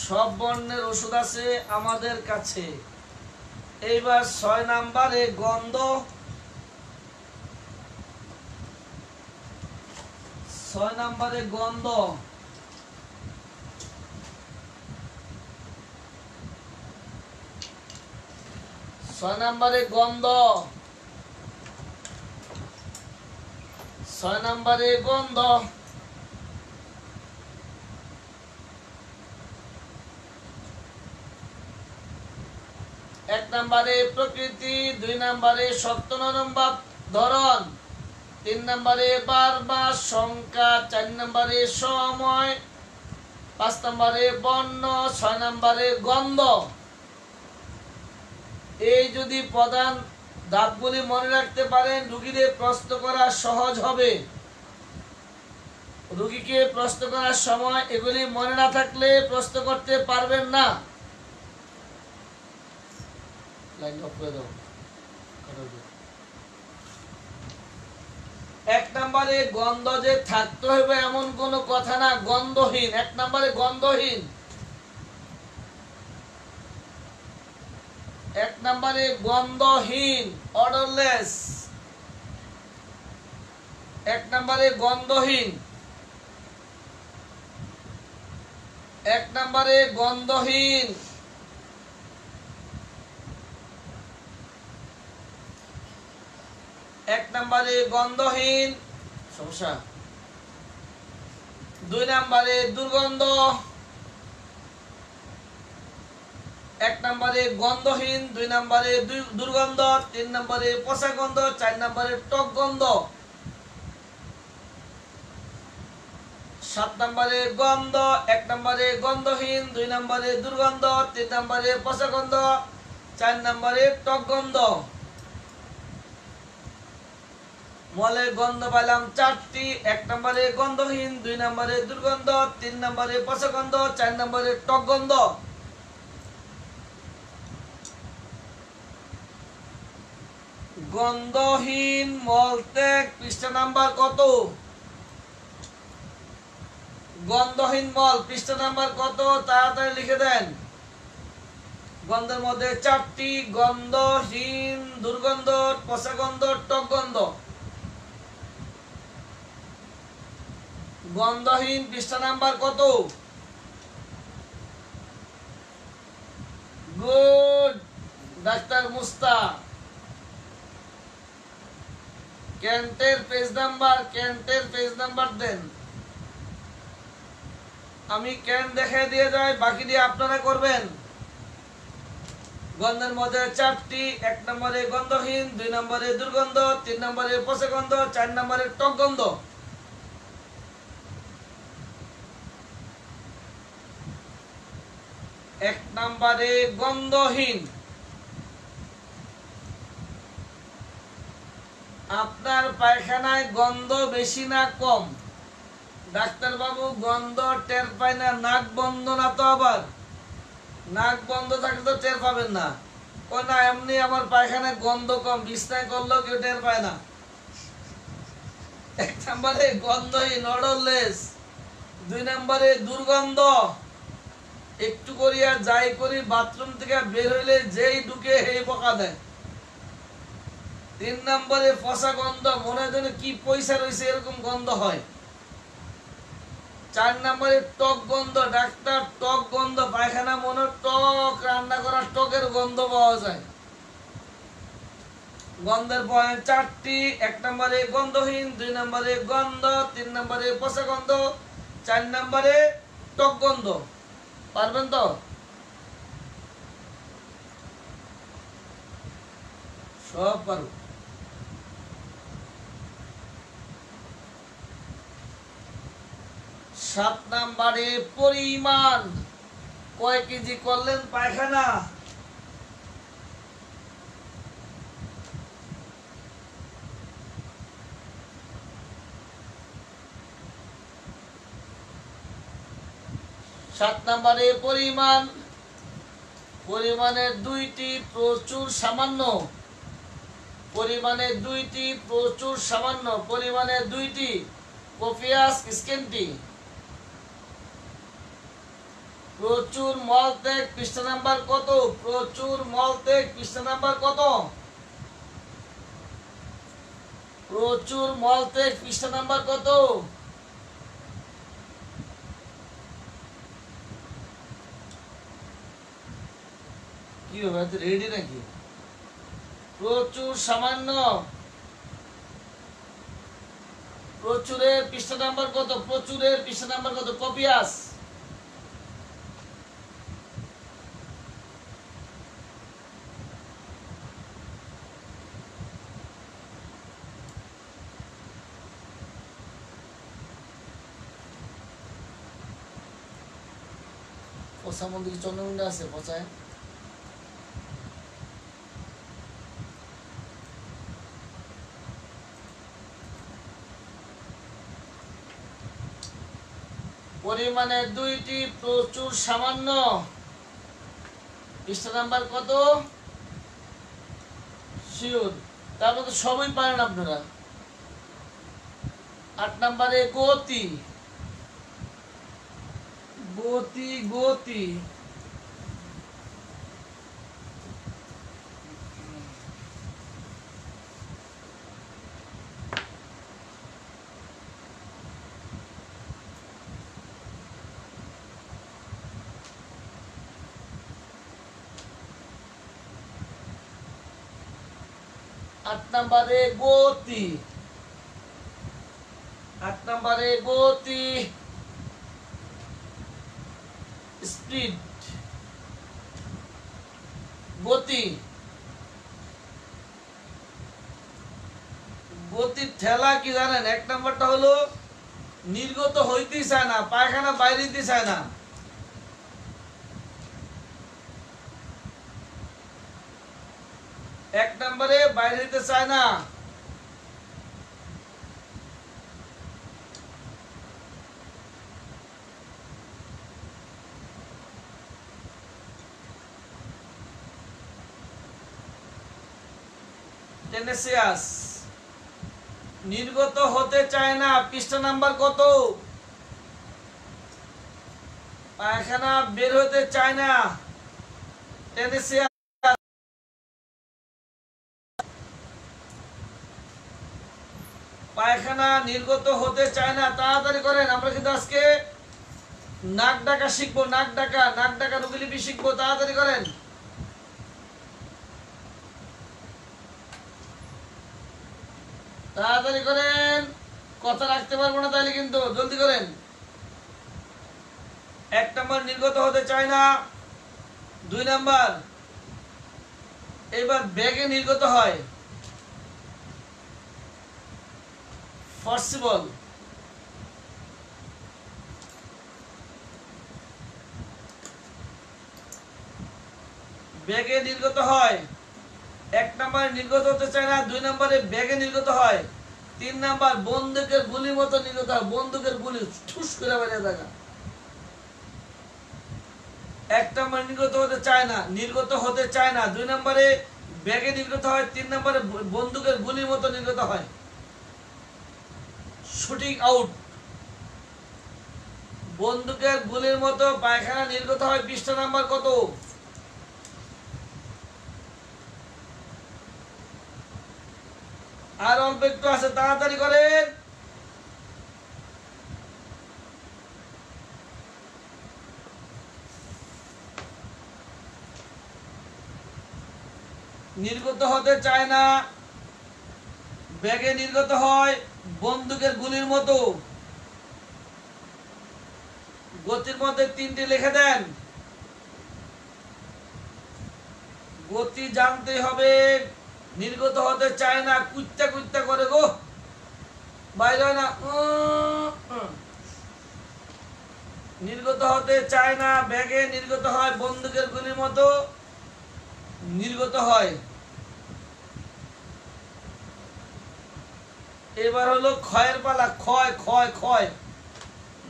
সব বর্ণের ওষুধ আছে আমাদের কাছে। এইবার 6 নম্বরে গন্ধ। 6 নম্বরে গন্ধ। 6 নম্বরে গন্ধ। 6 নম্বরে গন্ধ। এক নম্বরে প্রকৃতি, 2 নম্বরে শর্তনরম বা ধরন, 3 নম্বরে বার বা সংখ্যা, 4 নম্বরে সময়, 5 নম্বরে বর্ণ, 6 নম্বরে গন্ধ। এই যদি প্রধান ধাপগুলি মনে রাখতে পারেন, রোগীদের প্রশ্ন করা সহজ হবে। রোগীকে প্রশ্ন করার সময় এগুলি মনে না থাকলে প্রশ্ন করতে পারবেন না। এক নম্বরে গন্ধ যে থাকতে হবে এমন কোনো কথা না, গন্ধহীন। 1 নম্বরে গন্ধহীন, 1 নম্বরে গন্ধহীন, অর্ডারলেস। 1 নম্বরে গন্ধহীন, 1 নম্বরে গন্ধহীন। 1 নম্বরে গন্ধহীন, সমস্যা। 2 নম্বরে দুর্গন্ধ, 1 নম্বরে গন্ধহীন, 2 নম্বরে দুর্গন্ধ, 3 নম্বরে পচা গন্ধ, 4 নম্বরে টক গন্ধ। 7 নম্বরে গন্ধ, 1 নম্বরে গন্ধহীন, 2 নম্বরে দুর্গন্ধ, 3 নম্বরে পচা গন্ধ, 4 নম্বরে টক গন্ধ। মলের গন্ধ পাইলাম 4টি, 1 নম্বরে গন্ধহীন, 2 নম্বরে দুর্গন্ধ, 3 নম্বরে পচা গন্ধ, 4 নম্বরে টক গন্ধ। গন্ধহীন মলত্যাগ পৃষ্ঠা নাম্বার কত? গন্ধহীন মল পৃষ্ঠা নাম্বার কত? তাড়াতাড়ি লিখে দেন। গন্ধের মধ্যে 4টি: গন্ধহীন, দুর্গন্ধ, পচা গন্ধ, টক গন্ধ। গন্ধহীন পৃষ্ঠা নাম্বার কত? গুড, ডাক্তার মুস্তা। ক্যান্টের পেজ নাম্বার দেন। আমি ক্যান্ট দেখে দিয়ে যাই, বাকি দিয়ে আপনারা করবেন। গন্ধের মধ্যে 4টি: 1 নম্বরে গন্ধহীন, 2 নম্বরে দুর্গন্ধ, 3 নম্বরে পচা গন্ধ, 4 নম্বরে টক গন্ধ। এক নম্বরে গন্ধহীন। আপনার পায়খানায় গন্ধ বেশি না কম? ডাক্তার বাবু গন্ধ টের পায় না, নাক বন্ধ না তো? আবার নাক বন্ধ থাকলে তো টের পাবেন না। ও না, এমনি আমার পায়খানায় গন্ধ কম, বিছনায় করলেও কেউ টের পায় না। 1 নম্বরে গন্ধহীন, অর্ডারলেস। 2 নম্বরে দুর্গন্ধ, একটু করিয়া যাই করি বাথরুম থেকে বের হইলে যেই ঢুকে এই বকা দেয়। 3 নম্বরে পচা গন্ধ, মনে হয় কি পয়সা রয়েছে এরকম গন্ধ হয়। 4 নম্বরে টক গন্ধ, ডাক্তার টক গন্ধ, পায়খানা মনে টক, রান্না করা টকের গন্ধ পাওয়া যায়। গন্ধের পয়েন্ট 4টি: 1 নম্বরে গন্ধহীন, 2 নম্বরে গন্ধ, 3 নম্বরে পচা গন্ধ, 4 নম্বরে টক গন্ধ। পারবেন তো? সব পারো। 7 নম্বরে পরিমাণ, কয় কেজি করলেন পায়খানা? সাত নম্বরে পরিমাণ, পরিমাণের 2টি, প্রচুর সামান্য। পরিমাণের 2টি, প্রচুর সামান্য। পরিমাণের 2টি, কপিয়াস, স্কেন্টি। প্রচুর মলত্যাগ পৃষ্ঠা নাম্বার কত? প্রচুর মলত্যাগ পৃষ্ঠা নাম্বার কত? প্রচুর মলত্যাগ পৃষ্ঠা নাম্বার কত? কি হবে, রেডি নাকি? প্রচুর সামান্য, প্রচুরের পৃষ্ঠা নাম্বার কত? প্রচুরের পৃষ্ঠা নাম্বার কত? কপিয়াস। পচা মন্দির চন্দ্রমুন্ডা আছে পচায় পরিমাণে দুইটি প্রচুর সামান্য পৃষ্ঠা নাম্বার কত শিওর তার মধ্যে সবই পারেন আপনারা 8 নম্বরে গতি গতি গতি 8 নম্বরে গতি 8 নম্বরে গতি স্পিড গতি গতির ঠেলা কি জানেন 1 নম্বরটা হলো নির্গত হইতেই চায় না পায়খানা বাইরে দিতে চায় না এক নম্বরে বাইরে দিতে চায় না টেনেসিয়াস নির্গত হতে চায় না পৃষ্ঠা নাম্বার কত পায়খানা বের হতে চায় না টেনেসিয়াস পায়খানা নির্গত হতে চায় না তাড়াতাড়ি করেন আমরা কিন্তু আজকে নাক ডাকা শিখবো নাক ডাকা রুগীলিপি শিখবো তাড়াতাড়ি করেন তাড়াতাড়ি করেন কথা রাখতে পারবো না তাহলে কিন্তু জলদি করেন 1 নম্বর নির্গত হতে চায় না 2 নম্বর এবার বেগে নির্গত হয় ফর্সিবল বেগে নির্গত হয় 1 নম্বরে নির্গত হতে চায় না 2 নম্বরে বেগে নির্গত হয় 3 নম্বর বন্দুকের গুলির মতো নির্গত হয় বন্দুকের গুলি ঠুস করে বেরিয়ে দেখা 1 নম্বরে নির্গত হতে চায় না 2 নম্বরে বেগে নির্গত হয় 3 নম্বরে বন্দুকের গুলির মতো নির্গত হয় শুটিং আউট বন্দুকের গুলির মতো পায়খানা নির্গত হয় পৃষ্ঠা নাম্বার কত আর অল্প একটু আছে তাড়াতাড়ি করেন নির্গত হতে চায় না বেগে নির্গত হয় বন্দুকের গুলির মতো গতির মধ্যে 3টি লিখে দেন গতি জানতে হবে নির্গত হতে চায় না কুত্তা কুত্তা করে গো বাইরে হয় না নির্গত হতে চায় না বেগে নির্গত হয় বন্দুকের গুলির মতো নির্গত হয় এবার হলো ক্ষয়ের পালা ক্ষয় ক্ষয় ক্ষয়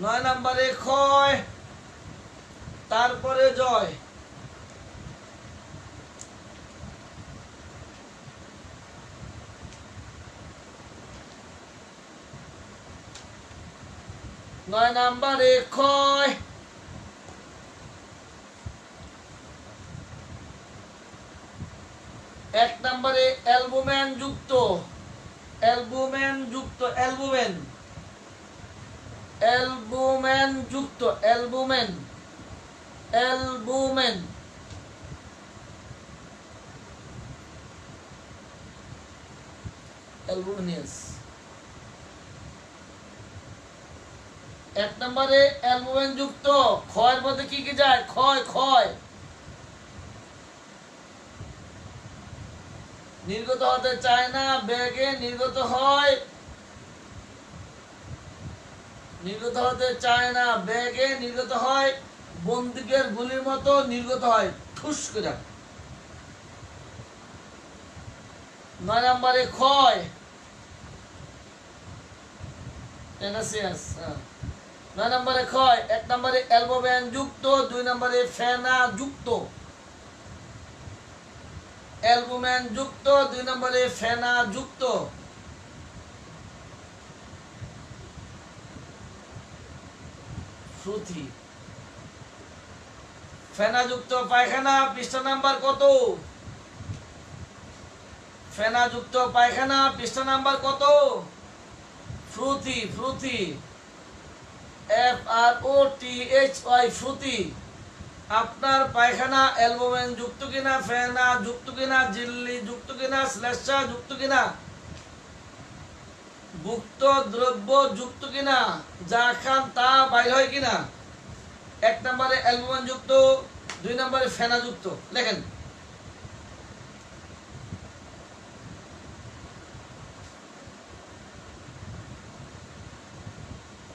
9 নম্বরে ক্ষয় তারপরে জয় নয় নম্বরে ক্ষয় 1 নম্বরে অ্যালবুমিন যুক্ত অ্যালবুমিন যুক্ত অ্যালবুমিন অ্যালবুমিন যুক্ত অ্যালবুমিন অ্যালবুমিন অ্যালবুমিনাস 1 নম্বরে অ্যালবুমিন যুক্ত ক্ষয়ের মধ্যে কি কি যায় ক্ষয় ক্ষয় নির্গত হতে চায় না বেগে নির্গত হয় নির্গত হতে চায় না বেগে নির্গত হয় বন্দুকের গুলির মতো নির্গত হয় ঠুস করে। 9 নম্বরে ক্ষয়, টেনাসিয়াস। 9 নম্বরে ক্ষয়, 1 নম্বরে অ্যালবুমিন যুক্ত, 2 নম্বরে ফেনা যুক্ত। অ্যালবুমিন যুক্ত, 2 নম্বরে ফেনা যুক্ত। ফ্রুথি। ফেনাযুক্ত পায়খানা পৃষ্ঠা নাম্বার কত? ফেনাযুক্ত পায়খানা পৃষ্ঠা নাম্বার কত? ফ্রুথি, ফ্রুথি, FROTHY, ফ্রুথি। আপনার পায়খানা অ্যালবুমিন যুক্ত কিনা, ফেনা যুক্ত কিনা, ঝিল্লি যুক্ত কিনা, শ্লেষ্মা যুক্ত কিনা, ভুক্ত দ্রব্য যুক্ত কিনা, যা খান তা বাইর হয় কিনা। 1 নম্বরে অ্যালবুমিন যুক্ত, 2 নম্বরে ফেনা যুক্ত। লেখেন।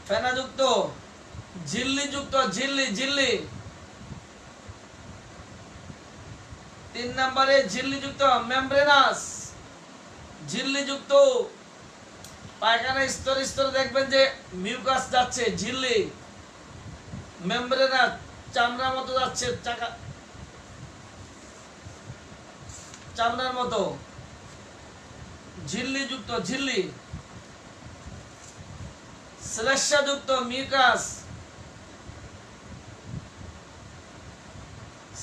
ফেনা যুক্ত, ঝিল্লি যুক্ত, ঝিল্লি, ঝিল্লি। 3 নম্বরে ঝিল্লি যুক্ত, মেমব্রেনাস। ঝিল্লি যুক্ত পায়খানা স্তর স্তর দেখবেন যে মিউকাস যাচ্ছে, ঝিল্লি। মেমব্রেনাস চামড়ার মতো যাচ্ছে, চামড়ার মতো, ঝিল্লি যুক্ত, ঝিল্লি। শ্লেষ্মা যুক্ত, মিউকাস।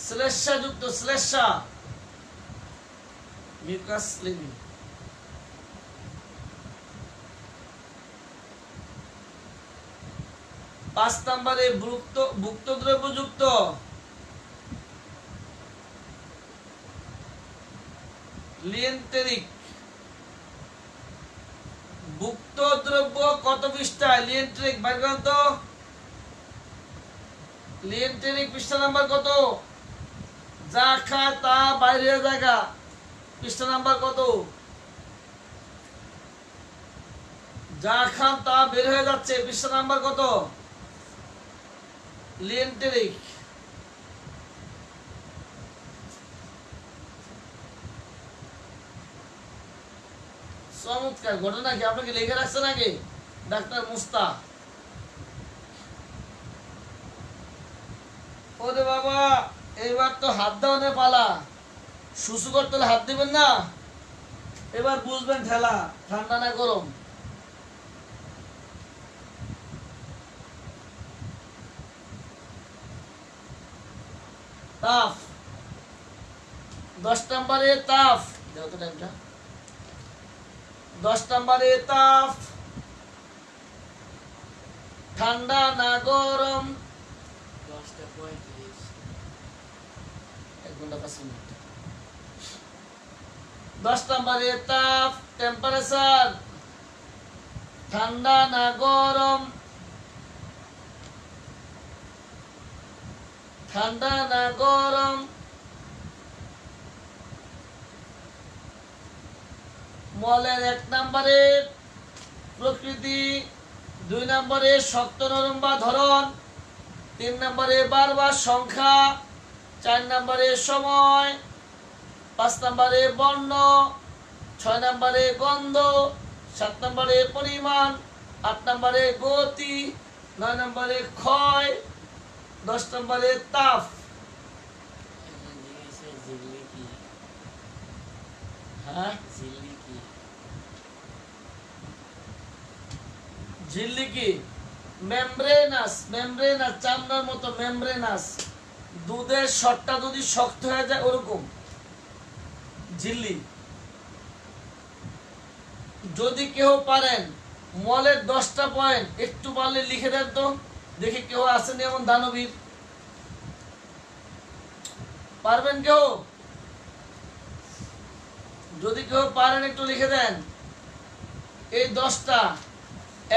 শ্লেষ্মা যুক্ত, শ্লেষ্মা, মিউকাস লিনি। 5 নম্বরে ভুক্ত দ্রব্য যুক্ত, লিয়েন্টেরিক। ভুক্ত দ্রব্য কত পৃষ্ঠায়? লিয়েন্টেরিক বাইর করেন তো। লিয়েন্টেরিক পৃষ্ঠা নাম্বার কত? যা খায় তা বাইরে জায়গা, পৃষ্ঠা নাম্বার কত? যা খান তা বের হয়ে যাচ্ছে, পৃষ্ঠা নাম্বার কত? লিয়েন্টেরিক। চমৎকার ঘটনা কি আপনাকে লিখে রাখছে নাকি ডাক্তার মুস্তা? ওরে বাবা, এবার তো হাত দেওয়ানোর পালা। সুসু করতে হলে হাত দিবেন না, এবার বুঝবেন ঠেলা, ঠান্ডা না গরম। তাপ, 10 নম্বরে তাপ। দেখো তো টাইমটা। 10 নম্বরে তাপ, ঠান্ডা না গরম। 10:35, 1 ঘন্টা 5 মিনিট। 10 নম্বরে তাপ, টেম্পারেচার, ঠান্ডা না গরম, ঠান্ডা না গরম। মলের 1 নম্বরে প্রকৃতি, 2 নম্বরে শক্ত নরম বা ধরন, 3 নম্বরে বারবার সংখ্যা, 4 নম্বরে সময়, 5 নম্বরে বর্ণ, 6 নম্বরে গন্ধ, 7 নম্বরে পরিমাণ, 8 নম্বরে গতি, 9 নম্বরে ক্ষয়, 10 নম্বরে তাপ। হ্যাঁ, ঝিল্লি কি? মেমব্রেনাস, মেমব্রেনাস চামড়ার মতো, মেমব্রেনাস। দুধের শটটা যদি শক্ত হয়ে যায় ওরকম ঝিল্লি। যদি কেউ পারেন মলের 10টা পয়েন্ট একটু পারলে লিখে দেন তো, দেখি কেউ আসেনি এমন দানবীর। পারবেন কেউ? যদি কেউ পারেন একটু লিখে দেন এই 10টা।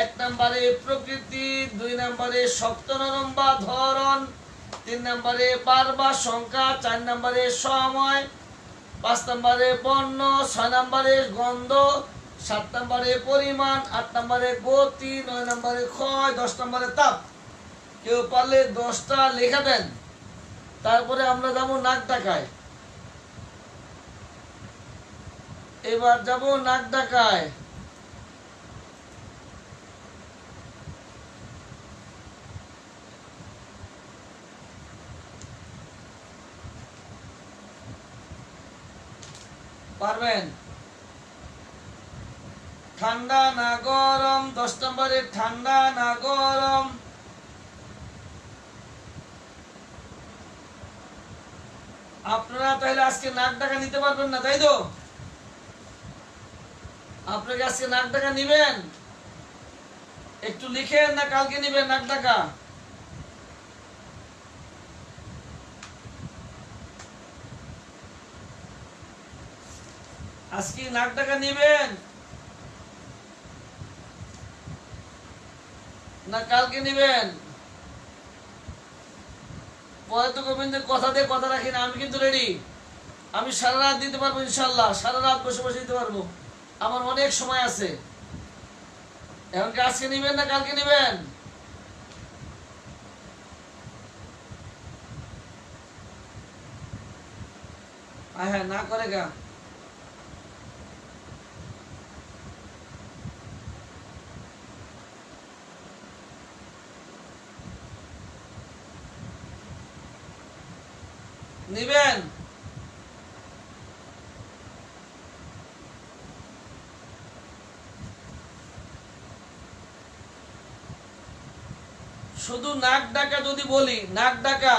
1 নম্বরে প্রকৃতি, 2 নম্বরে শক্ত নরম বা ধরন, 3 নম্বরে বারবার সংখ্যা, 4 নম্বরে সময়, 5 নম্বরে বর্ণ, 6 নম্বরে গন্ধ, 7 নম্বরে পরিমাণ, 8 নম্বরে গতি, 9 নম্বরে ক্ষয়, 10 নম্বরে তাপ। কেউ পারলে 10টা লেখা দেন, তারপরে আমরা যাব নাক ডাকায়। এবার যাব নাক ডাকায়। পারবেন? ঠান্ডা না গরম, 10 নম্বরে ঠান্ডা না গরম। আপনারা তাহলে আজকে নাক ডাকা নিতে পারবেন না, তাই তো? আপনাকে আজকে নাক ডাকা নিবেন? একটু লিখেন, না কালকে নিবেন নাক ডাকা? আজকে নাক ডাকা নিবেন না কালকে নিবেন? পরে তো কবেন যে কথা দিয়ে কথা রাখি না। আমি কিন্তু রেডি, আমি সারা রাত দিতে পারবো ইনশাল্লাহ। সারা রাত বসে বসে দিতে পারবো, আমার অনেক সময় আছে। এখন কি আজকে নিবেন না কালকে নিবেন? হ্যাঁ, না করে গা। নিবেন? শুধু নাক ডাকা যদি বলি, নাক ডাকা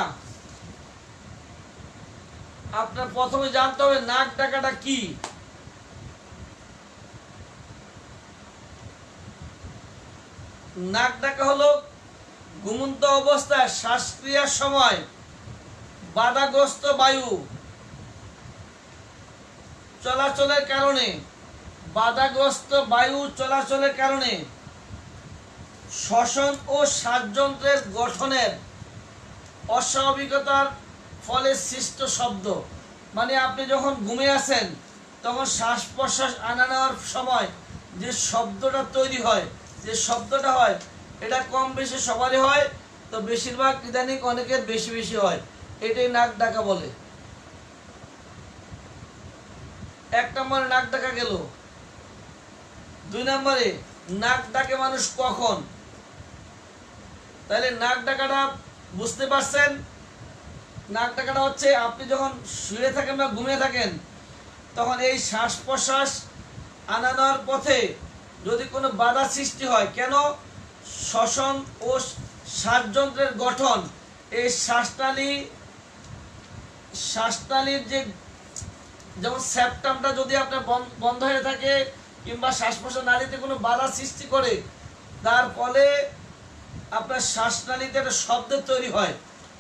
আপনার প্রথমে জানতে হবে নাক ডাকাটা কি। নাক ডাকা হলো ঘুমন্ত অবস্থায় শ্বাসক্রিয়ার সময় বাধাগ্রস্ত বায়ু চলাচলের কারণে, বাধাগ্রস্ত বায়ু চলাচলের কারণে শ্বসন ও শ্বাসযন্ত্রের গঠনের অস্বাভাবিকতার ফলে সৃষ্ট শব্দ। মানে আপনি যখন ঘুমে আছেন তখন শ্বাস প্রশ্বাস আনা নেওয়ার সময় যে শব্দটা তৈরি হয়, যে শব্দটা হয়, এটা কম বেশি সবারই হয়, তো বেশিরভাগ ইদানিং অনেকের বেশি বেশি হয়। এটাই নাক ডাকা বলে। 1 নম্বরে নাক ডাকা গেল। 2 নম্বরে নাক ডাকে মানুষ কখন? তাহলে নাক ডাকাটা বুঝতে পারছেন? নাক ডাকাটা হচ্ছে আপনি যখন শুয়ে থাকেন বা ঘুমিয়ে থাকেন, তখন এই শ্বাস প্রশ্বাস আনানোর পথে যদি কোনো বাধা সৃষ্টি হয়, কেন? শ্বসন ও শ্বাসযন্ত্রের গঠন, এই শ্বাসনালীর যে যেমন সেপ্টামটা যদি আপনার বন্ধ হয়ে থাকে কিংবা শ্বাস প্রশ্বাস নালীতে কোনো বাধা সৃষ্টি করে, তার ফলে আপনার শ্বাসনালীতে একটা শব্দের তৈরি হয়।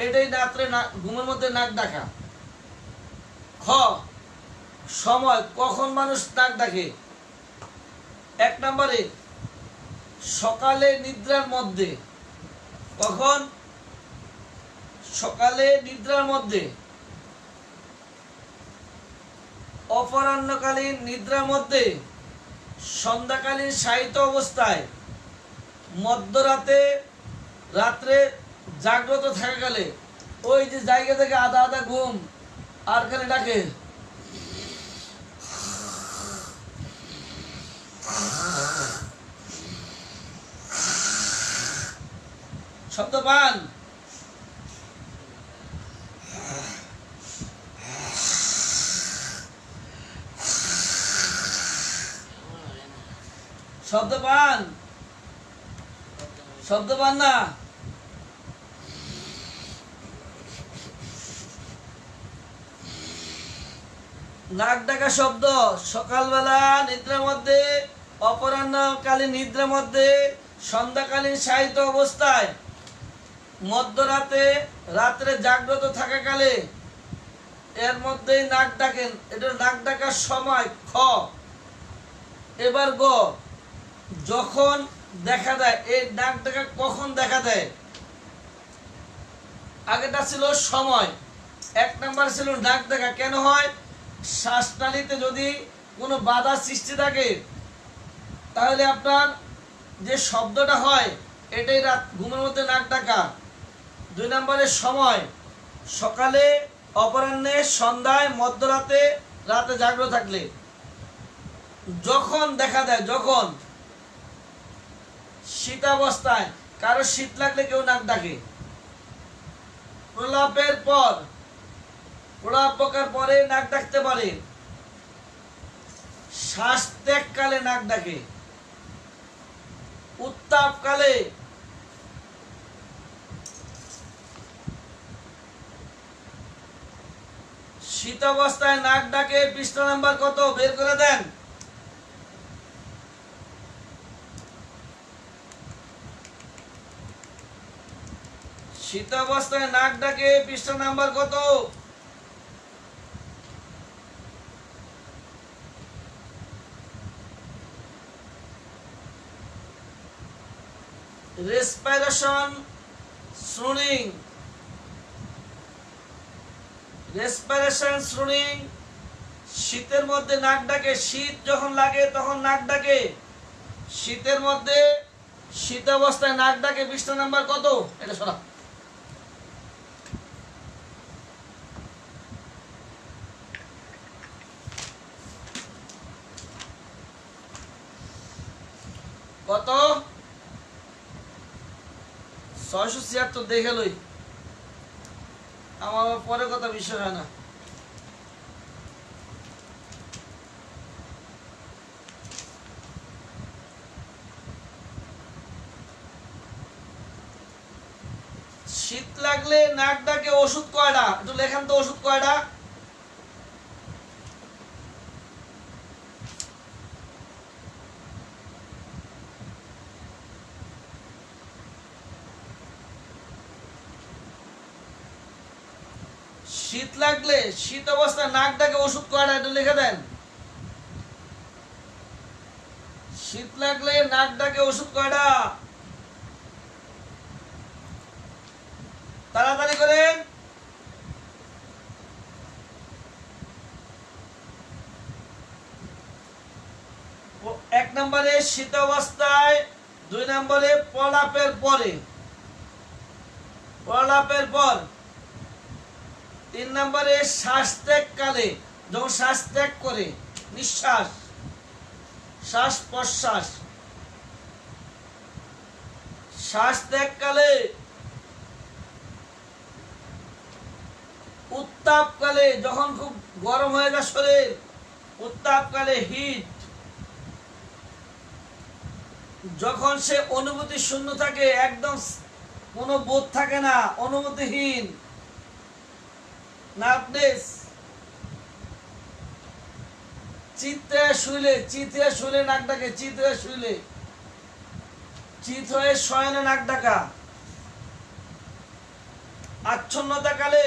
এটাই রাত্রে ঘুমের মধ্যে নাক ডাকা। খ, সময় কখন মানুষ নাক ডাকে? 1 নম্বরে সকালে নিদ্রার মধ্যে। কখন? সকালে নিদ্রার মধ্যে, অপরাহ্নকালীন নিদ্রার মধ্যে, সন্ধ্যাকালীন শায়িত অবস্থায়, মধ্যরাতে, রাত্রে জাগ্রত থাকা গেলে, ওই যে জায়গা থেকে আধা আধা ঘুম আর খালি ডাকে। শব্দ পান? শব্দ পান? শব্দ পান না? নাক ডাকা শব্দ সকালবেলা নিদ্রার মধ্যে, অপরাহ্নকালীন নিদ্রার মধ্যে, সন্ধ্যাকালীন শায়িত অবস্থায়, মধ্যরাতে, রাত্রে জাগ্রত থাকাকালে, এর মধ্যেই নাক ডাকেন। এটা নাক ডাকার সময়। খ, এবার গ, যখন দেখা দেয়। এই নাক ডাকা কখন দেখা দেয়? আগেটা ছিল সময়, 1 নম্বর ছিল নাক ডাকা। কেন হয়? শ্বাসনালীতে যদি কোনো বাধা সৃষ্টি থাকে, তাহলে আপনার যে শব্দটা হয়, এটাই রাত ঘুমের মধ্যে নাক ডাকা। 2 নম্বরে সময়, সকালে, অপরাহ্নে, সন্ধ্যায়, মধ্যরাতে, রাতে জাগ্রত থাকলে। যখন দেখা দেয়, যখন শীতাবস্থায়, কারো শীত লাগলে কেউ নাক ডাকে। প্রলাপের পর, প্রলাপ বকার পরে নাক ডাকতে পারে। শ্বাস ত্যাগকালে নাক ডাকে। উত্তাপকালে, শীতাবস্থায় নাক ডাকে। পৃষ্ঠা নাম্বার কত বের করে দেন। শীতাবস্থায় নাক ডাকে, পৃষ্ঠা নাম্বার কত? Respiration snoring, respiration snoring. শীতের মধ্যে নাক ডাকে, শীত যখন লাগে তখন নাক ডাকে। শীতের মধ্যে, শীতাবস্থায় নাক ডাকে। পৃষ্ঠা নাম্বার কত? এটা শোনা। কত? 676 দেখে লই, আমার পরে কথা বিষয় হয় না। শীত লাগলে নাক ডাকে, ওষুধ কয়টা? একটু লেখান তো, ওষুধ কয়টা? শীত লাগলে, শীত অবস্থায় নাক ডাকে, ওষুধ কয়টা? একটু লিখে দেন। শীত লাগলে নাক ডাকে, ওষুধ কয়টা? তাড়াতাড়ি করেন। এক নম্বরে শীত অবস্থায়, 2 নম্বরে প্রলাপের পরে, প্রলাপের পর, 3 নম্বরে শ্বাস ত্যাগ কালে, যখন শ্বাস ত্যাগ করে, নিঃশ্বাস, শ্বাস প্রশ্বাস। শ্বাস ত্যাগ কালে, উত্তাপকালে, যখন খুব গরম হয়ে যায় শরীর, উত্তাপকালে, হিট। যখন সে অনুভূতি শূন্য থাকে, একদম কোনো বোধ থাকে না, অনুভূতিহীন, নার্ভনেস। চিত্তে শুইলে, চিত্তে শুইলে নাক ডাকে, চিত্তে শুইলে, চিত হয়ে শয়নে নাক ডাকা। আচ্ছন্নতা কালে,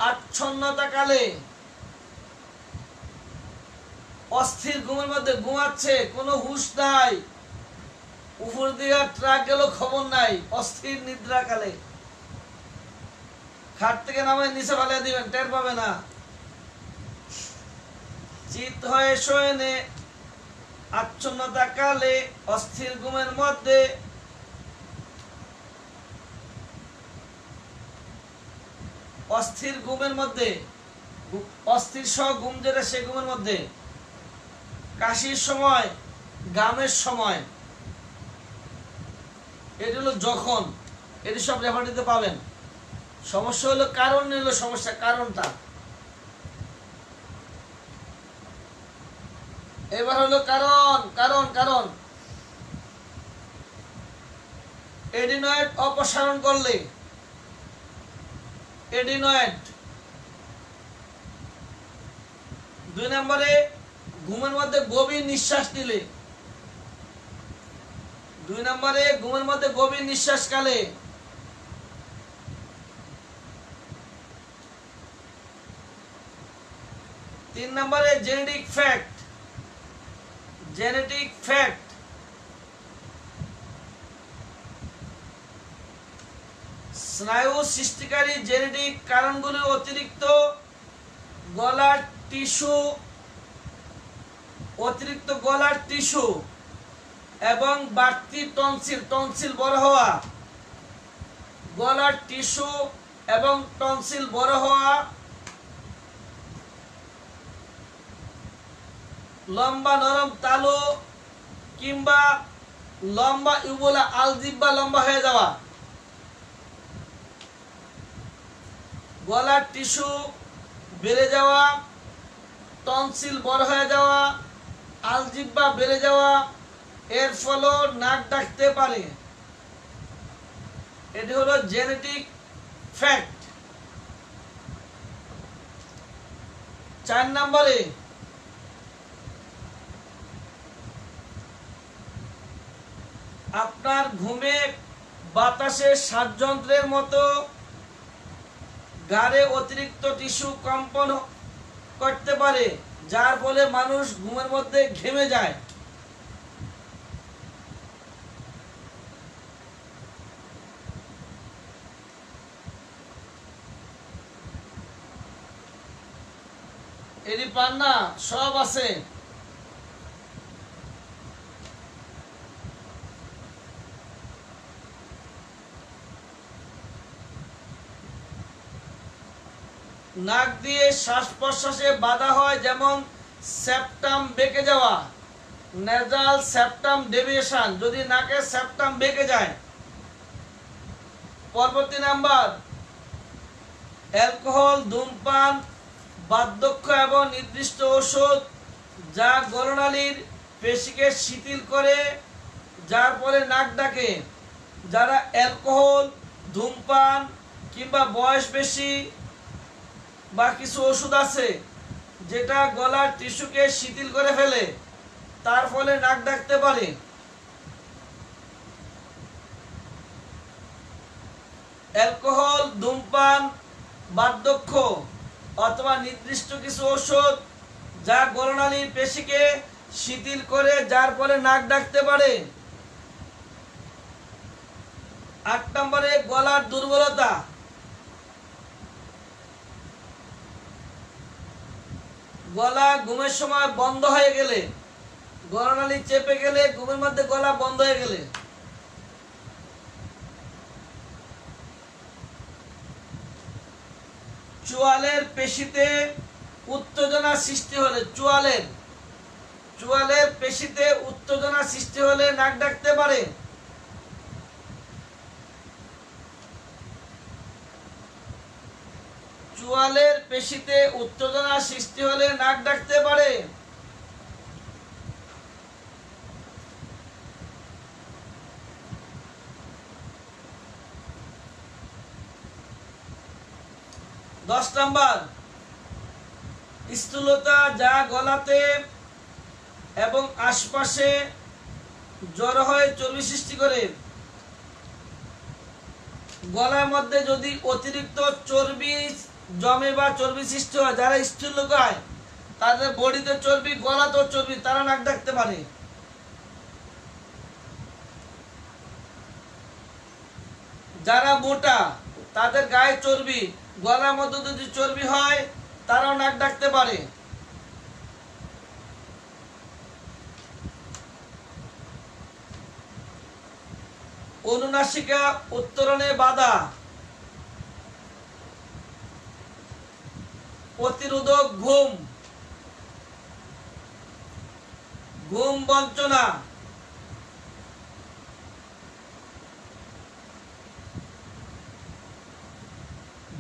আচ্ছন্নতা কালে, অস্থির ঘুমের মধ্যে ঘুমাচ্ছে, কোনো হুঁশ নাই, উপর দিয়ে ট্রাক গেল খবর নাই, অস্থির নিদ্রা কালে। খাট থেকে নামে নিচে ফেলে দিবেন, টের পাবে না। চিত হয়ে শয়নে, আচ্ছন্নতা কালে, অস্থির ঘুমের মধ্যে, অস্থির ঘুমের মধ্যে, অস্থির সহ ঘুম যেটা, সে ঘুমের মধ্যে, কাশির সময়, গামের সময়। এটি হলো যখন, এটি সব রেফারিতে পাবেন। সমস্যা হলো কারণ, হলো সমস্যা, কারণটা। এবার হলো কারণ, কারণ, কারণ। এডিনয়েড অপসারণ করলে, এডিনয়েড। 2 নম্বরে ঘুমের মধ্যে গভীর নিঃশ্বাস নিলে, 2 নম্বরে ঘুমের মধ্যে গভীর নিঃশ্বাস কালে। 3 নম্বরে জেনেটিক ফ্যাক্ট, জেনেটিক ফ্যাক্ট। স্নায়ু সৃষ্টিকারী জেনেটিক কারণগুলি অতিরিক্ত গলার টিস্যু, অতিরিক্ত গলার টিস্যু এবং বাড়তি টনসিল, টনসিল বড় হওয়া, গলার টিস্যু এবং টনসিল বড় হওয়া, লম্বা নরম তালু কিংবা লম্বা ইউবুলা আলজিহ্বা লম্বা হয়ে যাওয়া, গলার টিস্যু বেড়ে যাওয়া, টনসিল বড় হয়ে যাওয়া, আলজিহ্বা বেড়ে যাওয়া, এর ফলেও নাক ডাকতে পারে। এটি হলো জেনেটিক ফ্যাক্ট। 4 নম্বরে আপনার ঘুমে বাতাসের শ্বাসযন্ত্রের মতো গাড়ে অতিরিক্ত টিস্যু কম্পন করতে পারে, যার ফলে মানুষ ঘুমের মধ্যে ঘেমে যায়। এটি পান না, সব আছে। নাক দিয়ে শ্বাস প্রশ্বাসে বাধা হয়, যেমন সেপ্টাম বেঁকে যাওয়া, নেজাল সেপ্টাম ডেভিয়েশন, যদি নাকের সেপ্টাম বেঁকে যায়। পরবর্তী নাম্বার, অ্যালকোহল, ধূমপান, বার্ধক্য এবং নির্দিষ্ট ওষুধ যা গলনালীর পেশিকে শিথিল করে, যার ফলে নাক ডাকে। যারা অ্যালকোহল, ধূমপান কিংবা বয়স বেশি বা কিছু ওষুধ আছে যেটা গলার টিস্যুকে শিথিল করে ফেলে, তার ফলে নাক ডাকতে পারে। অ্যালকোহল, ধূমপান, বার্ধক্য অথবা নির্দিষ্ট কিছু ওষুধ যা গলনালীর পেশিকে শিথিল করে, যার ফলে নাক ডাকতে পারে। 8 নম্বরে গলার দুর্বলতা। গলা ঘুমের সময় বন্ধ হয়ে গেলে, গলনালী চেপে গেলে, ঘুমের মধ্যে গলা বন্ধ হয়ে গেলে। চোয়ালের পেশিতে উত্তেজনা সৃষ্টি হলে, চোয়ালের পেশিতে উত্তেজনা সৃষ্টি হলে নাক ডাকতে পারে। চোয়ালের পেশিতে উত্তেজনা সৃষ্টি হলে নাক ডাকতে পারে। দশ নাম্বার, স্থূলতা যা গলাতে এবং আশপাশে জড়ো হয়ে চর্বি সৃষ্টি করে। গলার মধ্যে যদি অতিরিক্ত চর্বি জমে বা চর্বি সৃষ্টি হয়, যারা স্থূলকায় তাদের বডিতে চর্বি, গলাতেও চর্বি, তারা নাক ডাকতে পারে। যারা মোটা তাদের গায়ে চর্বি, গলার মধ্যে যদি চর্বি হয়, তারাও নাক ডাকতে পারে। অনুনাসিকা উত্তরণে বাধা, প্রতিরোধক ঘুম, ঘুম বঞ্চনা,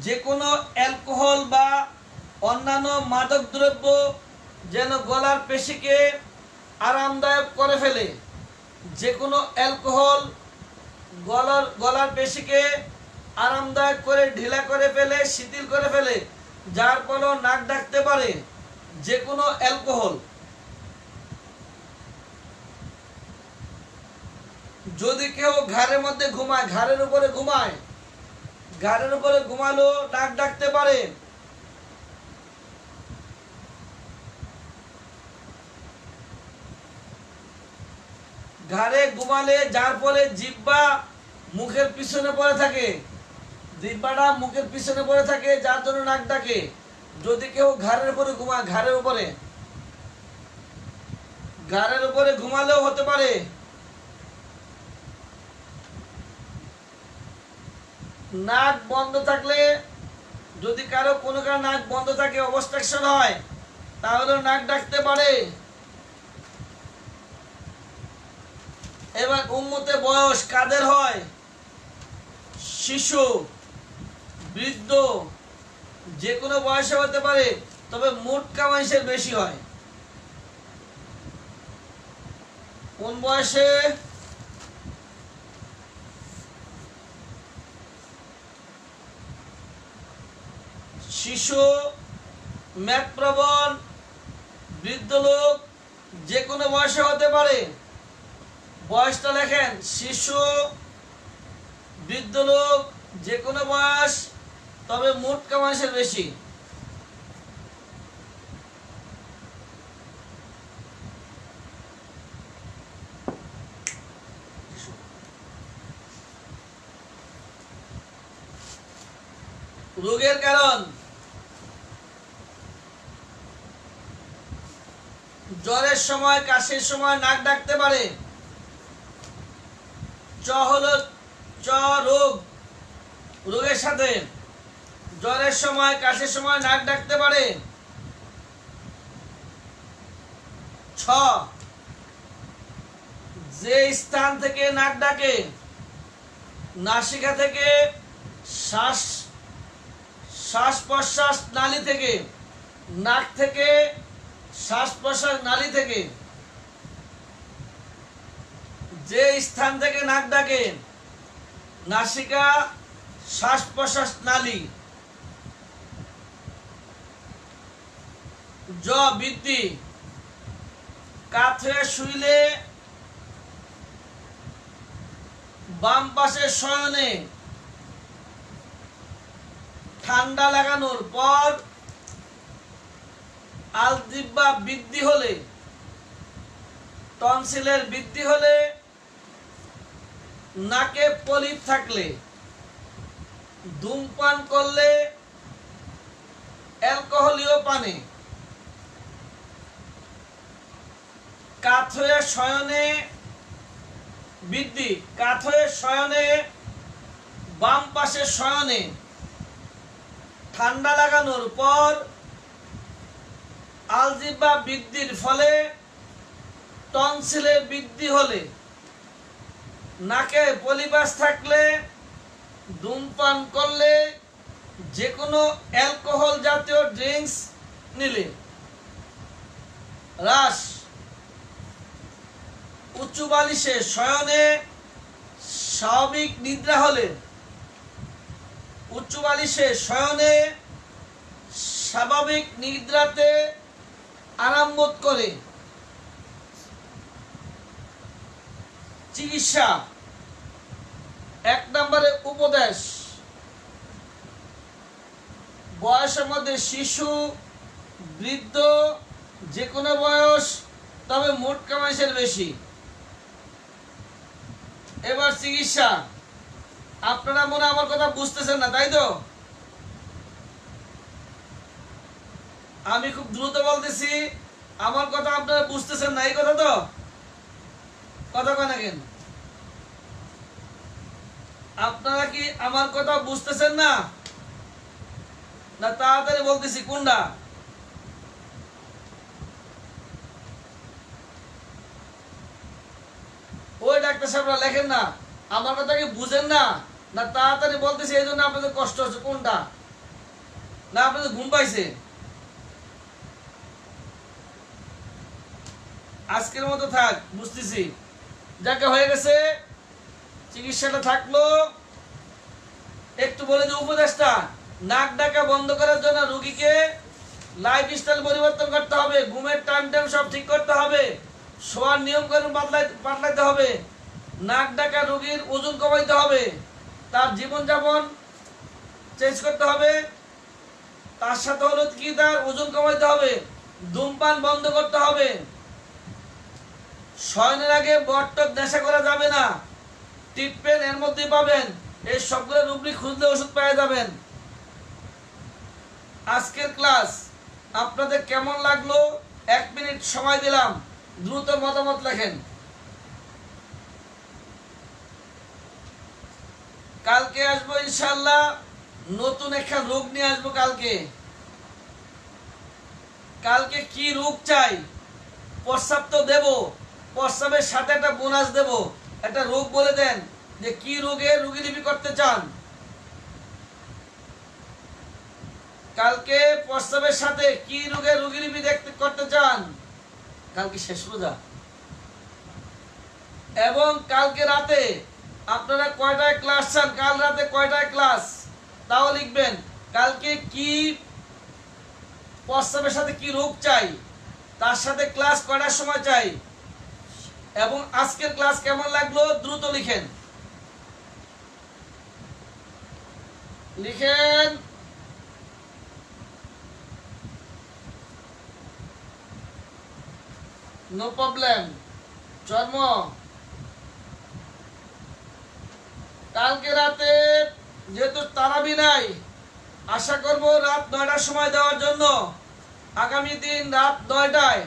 যে কোনো অ্যালকোহল বা অন্যান্য মাদক দ্রব্য যেন গলার পেশিকে আরামদায়ক করে ফেলে। যে কোনো অ্যালকোহল গলার পেশিকে আরামদায়ক করে ঢিলা করে ফেলে, শিথিল করে ফেলে, যার ফলে নাক ডাকতে পারে। যে কোনো অ্যালকোহল। যদি কেউ ঘাড়ের মধ্যে ঘুমায়, ঘাড়ের উপরে ঘুমায়, ঘাড়ের উপরে ঘুমালো নাক ডাকতে পারে। ঘাড়ে ঘুমালে যার ফলে জিহ্বা মুখের পিছনে পড়ে থাকে, জিহ্বাটা মুখের পিছনে পড়ে থাকে, যার জন্য নাক ডাকে। যদি কেউ ঘাড়ের উপরে ঘুমায়, ঘাড়ের উপরে ঘুমালেও হতে পারে। নাক বন্ধ থাকলে, যদি কারো কোনো কারো নাক বন্ধ থাকে, অবস্ট্রাকশন হয়, তাহলে নাক ডাকতে পারে। এবার উম্মতে বয়স কাদের হয়? শিশু, বৃদ্ধ, যে কোনো বয়সে হতে পারে, তবে মোটকা মানুষের বেশি হয়। কোন বয়সে? শিশু, মেদপ্রবণ, বৃদ্ধ লোক, যে কোনো বয়সে হতে পারে। বয়সটা লেখেন, শিশু, বৃদ্ধ লোক, যে কোনো বয়স, তবে মোটকা মানুষের বেশি। রোগের কারণ, জ্বরের সময়, কাশির সময় নাক ডাকতে পারে। হলো রোগ, রোগের সাথে জ্বরের সময়, কাশির সময় নাক ডাকতে পারে। যে স্থান থেকে নাক ডাকে, নাসিকা থেকে, শ্বাস প্রশ্বাস নালী থেকে, নাক থেকে, শ্বাস প্রশ্বাস নালী থেকে, যে স্থান থেকে নাক ডাকে, নাসিকা, শ্বাস প্রশ্বাস নালী। বৃদ্ধি, কাত হয়ে শুইলে, বাম পাশে শয়নে, ঠান্ডা লাগানোর পর, আলজিহ্বা বৃদ্ধি হলে, টনসিলের বৃদ্ধি হলে, নাকে পলিপ থাকলে, ধূমপান করলে, অ্যালকোহলীয় পানে, কাত হয়ে শয়নে বৃদ্ধি, কাত হয়ে শয়নে, বাম পাশে শয়নে, ঠান্ডা লাগানোর পর, আলজিহ্বা বৃদ্ধির ফলে, টনসিলের বৃদ্ধি হলে, নাকে পলিপাস থাকলে, ধূমপান করলে, যে কোনো অ্যালকোহল জাতীয় ড্রিঙ্কস নিলে। হ্রাস, উচ্চ বালিশে শয়নে স্বাভাবিক নিদ্রা হলে, উচ্চ বালিশে শয়নে স্বাভাবিক নিদ্রাতে আরাম বোধ করে। চিকিৎসা, 1 নম্বরে উপদেশ, বয়সের মধ্যে শিশু, বৃদ্ধ, যে কোনো বয়স, তবে মোটকা মানুষের বেশি। এবার চিকিৎসা, আপনারা মনে আমার কথা বুঝতেছেন না, তাই তো? আমি খুব দ্রুত বলতেছি, আমার কথা আপনারা বুঝতেছেন না, এই কথা তো? কথা কয় না কেন? আপনারা কি আমার কথা বুঝতেছেন না? না তাড়াতাড়ি বলতেছি কোনটা? ওই ডাক্তার সাহেবরা লেখেন না, আমার কথা কি বুঝেন না? না তাড়াতাড়ি বলতেছি, এই জন্য আপনাদের কষ্ট হচ্ছে, কোনটা? না আপনাদের ঘুম পাইছে? আজকের মতো থাক, বুঝতেছি, যাকে হয়ে গেছে, চিকিৎসাটা থাকলো। একটু বলে যে উপদেশটা, নাক ডাকা বন্ধ করার জন্য রোগীকে লাইফস্টাইল পরিবর্তন করতে হবে, ঘুমের টাইম সব ঠিক করতে হবে, শোয়ার নিয়ম কানুন পাল্টাইতে হবে, নাক ডাকা রোগীর ওজন কমাইতে হবে, তার জীবনযাপন চেঞ্জ করতে হবে, তার সাথে হলো কি তার ওজন কমাইতে হবে, ধূমপান বন্ধ করতে হবে, শয়নের আগে বটটক নেশা করা যাবে না, টিপপেন এর মধ্যে পাবেন, এই সবগুলো রুব্রিক খুঁজলে ওষুধ পেয়ে যাবেন। আজকের ক্লাস আপনাদের কেমন লাগলো? 1 মিনিট সময় দিলাম, দ্রুত মতামত লেখেন। কালকে আসবো ইনশাআল্লাহ, নতুন একটা রোগ নিয়ে আসবো কালকে। কালকে কি রোগ চাই? প্রস্তাব তো দেব, প্রস্তাবের সাথে একটা বোনাস দেব। একটা রোগ বলে দেন যে কি রোগে রোগীলিপি করতে চান। কালকে প্রস্তাবের সাথে কি রোগে রোগীলিপি করতে চান। কালকে শেষ রোজা, এবং কালকে রাতে আপনারা কয়টায় ক্লাস চান, কাল রাতে কয়টায় ক্লাস তাও লিখবেন। কালকে কি প্রস্তাবের সাথে কি রোগ চাই, তার সাথে ক্লাস কয়টার সময় চাই, এবং আজকের ক্লাস কেমন লাগলো দ্রুত লিখেন। লিখেন নো প্রবলেম। জন্ম কালকে রাতে যেহেতু তারাবি নাই, আশা করব রাত 9টার সময় দেওয়ার জন্য। আগামী দিন রাত 9টায়,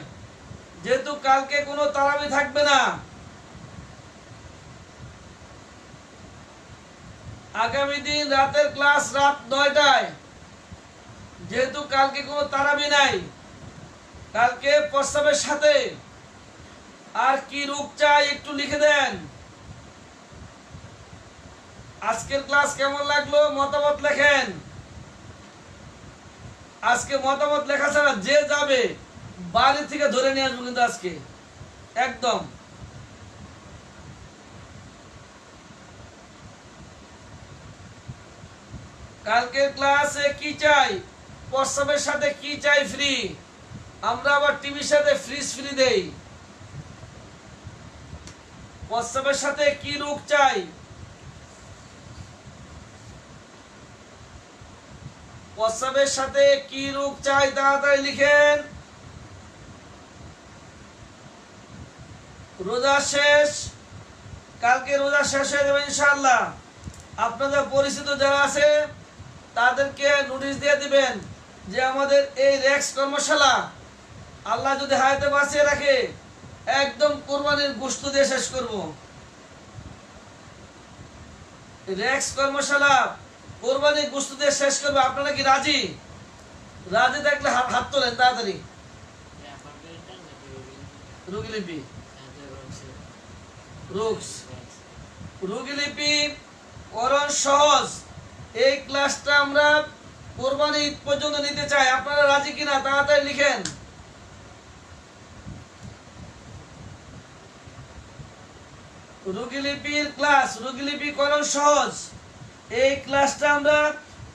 যেহেতু কালকে কোনো তারাবি থাকবে না, আগামী দিন রাতের ক্লাস রাত 9টায়, যেহেতু কালকে কোনো তারাবি নাই। কালকে প্রস্তাবের সাথে আর কি রূপ চাই একটু লিখে দেন। আজকের ক্লাস কেমন লাগলো মতামত লেখেন। আজকে মতামত লেখা ছাড়া যে যাবে বাড়ি থেকে ধরে নিয়ে আসবো কিন্তু আজকে একদম। কালকে ক্লাসে কি চাই, প্রস্তাবের সাথে কি চাই ফ্রি। আমরা আবার টিভির সাথে ফ্রিজ ফ্রি দেই। প্রস্তাবের সাথে কি রোগ চাই, প্রস্তাবের সাথে কি রোগ চাই তাড়াতাড়ি লিখেন। রোজা শেষ, কালকে রোজা শেষ হয়ে যাবে ইনশাআল্লাহ। আপনাদের পরিচিত যারা আছে তাদেরকে নোটিশ দিয়ে দিবেন যে আমাদের এই রেক্স কর্মশালা আল্লাহ যদি হায়াতে বাঁচিয়ে রাখে একদম কোরবানির গোশত দিয়ে শেষ করব। রেক্স কর্মশালা কোরবানির গোশত দিয়ে শেষ করবে। আপনারা কি রাজি? রাজি থাকলে হাত তোলেন তাড়াতাড়ি। রোগীলিপি রোগীলিপি করণ সহজ, এই ক্লাসটা আমরা কোরবানি ঈদ পর্যন্ত নিতে চাই। আপনারা রাজি কিনা তাড়াতাড়ি লিখেন। রোগীলিপির ক্লাস, রোগীলিপি করণ সহজ, এই ক্লাসটা আমরা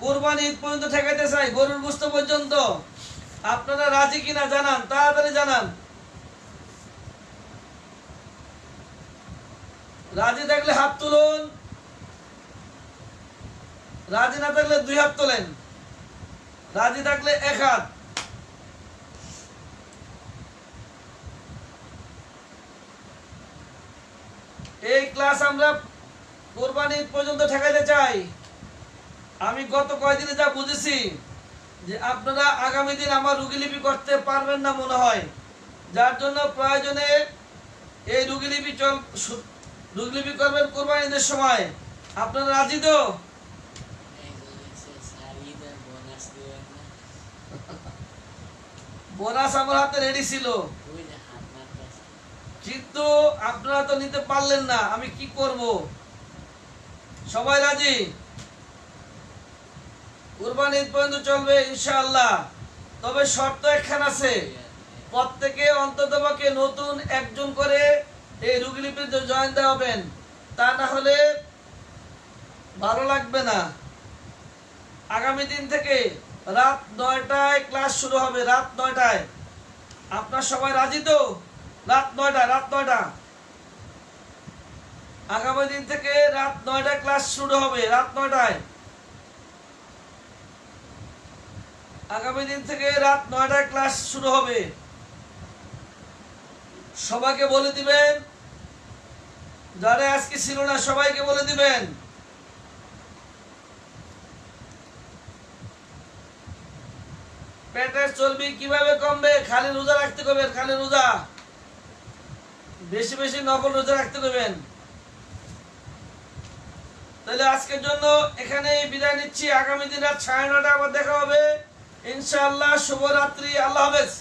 কোরবানি ঈদ পর্যন্ত ঠেকাইতে চাই, গরুর গোশত পর্যন্ত। আপনারা রাজি কিনা জানান, তাড়াতাড়ি জানান। রাজি থাকলে হাত তুলুন, রাজি না থাকলে 2 হাত তোলেন, রাজি থাকলে 1 হাত। এই ক্লাস আমরা কোরবানি পর্যন্ত ঠেকাইতে চাই। আমি গত কয়েকদিনে যা বুঝেছি যে আপনারা আগামী দিন আমার রোগীলিপি করতে পারবেন না মনে হয়, যার জন্য প্রয়োজনে এই রোগীলিপি করবেন কোরবানি ঈদের সময়। আপনারা রাজি তো? বোনাস আমার হাতে রেডি ছিল, কিন্তু আপনারা তো নিতে পারলেন না, আমি কি করব? সবাই রাজি? কুরবানি ঈদ পর্যন্ত চলবে ইনশাআল্লাহ। তবে শর্ত একখানা আছে, প্রত্যেকে অন্ততপক্ষে নতুন একজন করে এই রোগীলিপিতে জয়েন দেওয়া হবেন, তা না হলে ভালো লাগবে না। আগামী দিন থেকে রাত 9টায় ক্লাস শুরু হবে, রাত 9টায়। আপনার সবাই রাজি তো? রাত 9টা আগামী দিন থেকে রাত 9টায় ক্লাস শুরু হবে, রাত 9টায়। আগামী দিন থেকে রাত 9টায় ক্লাস শুরু হবে। সবাইকে বলে দিবেন, যারা আজকে ছিল না সবাইকে বলে দিবেন। পেটের চর্বি কিভাবে কমবে? খালি রোজা রাখতে করবেন, খালি রোজা, বেশি বেশি নফল রোজা রাখতে করবেন। তো তাহলে আজকের জন্য এখানে বিদায় নিচ্ছি। আগামী দিন রাত 9:30 আবার দেখা হবে ইনশাআল্লাহ। শুভরাত্রি, আল্লাহ হাফেজ।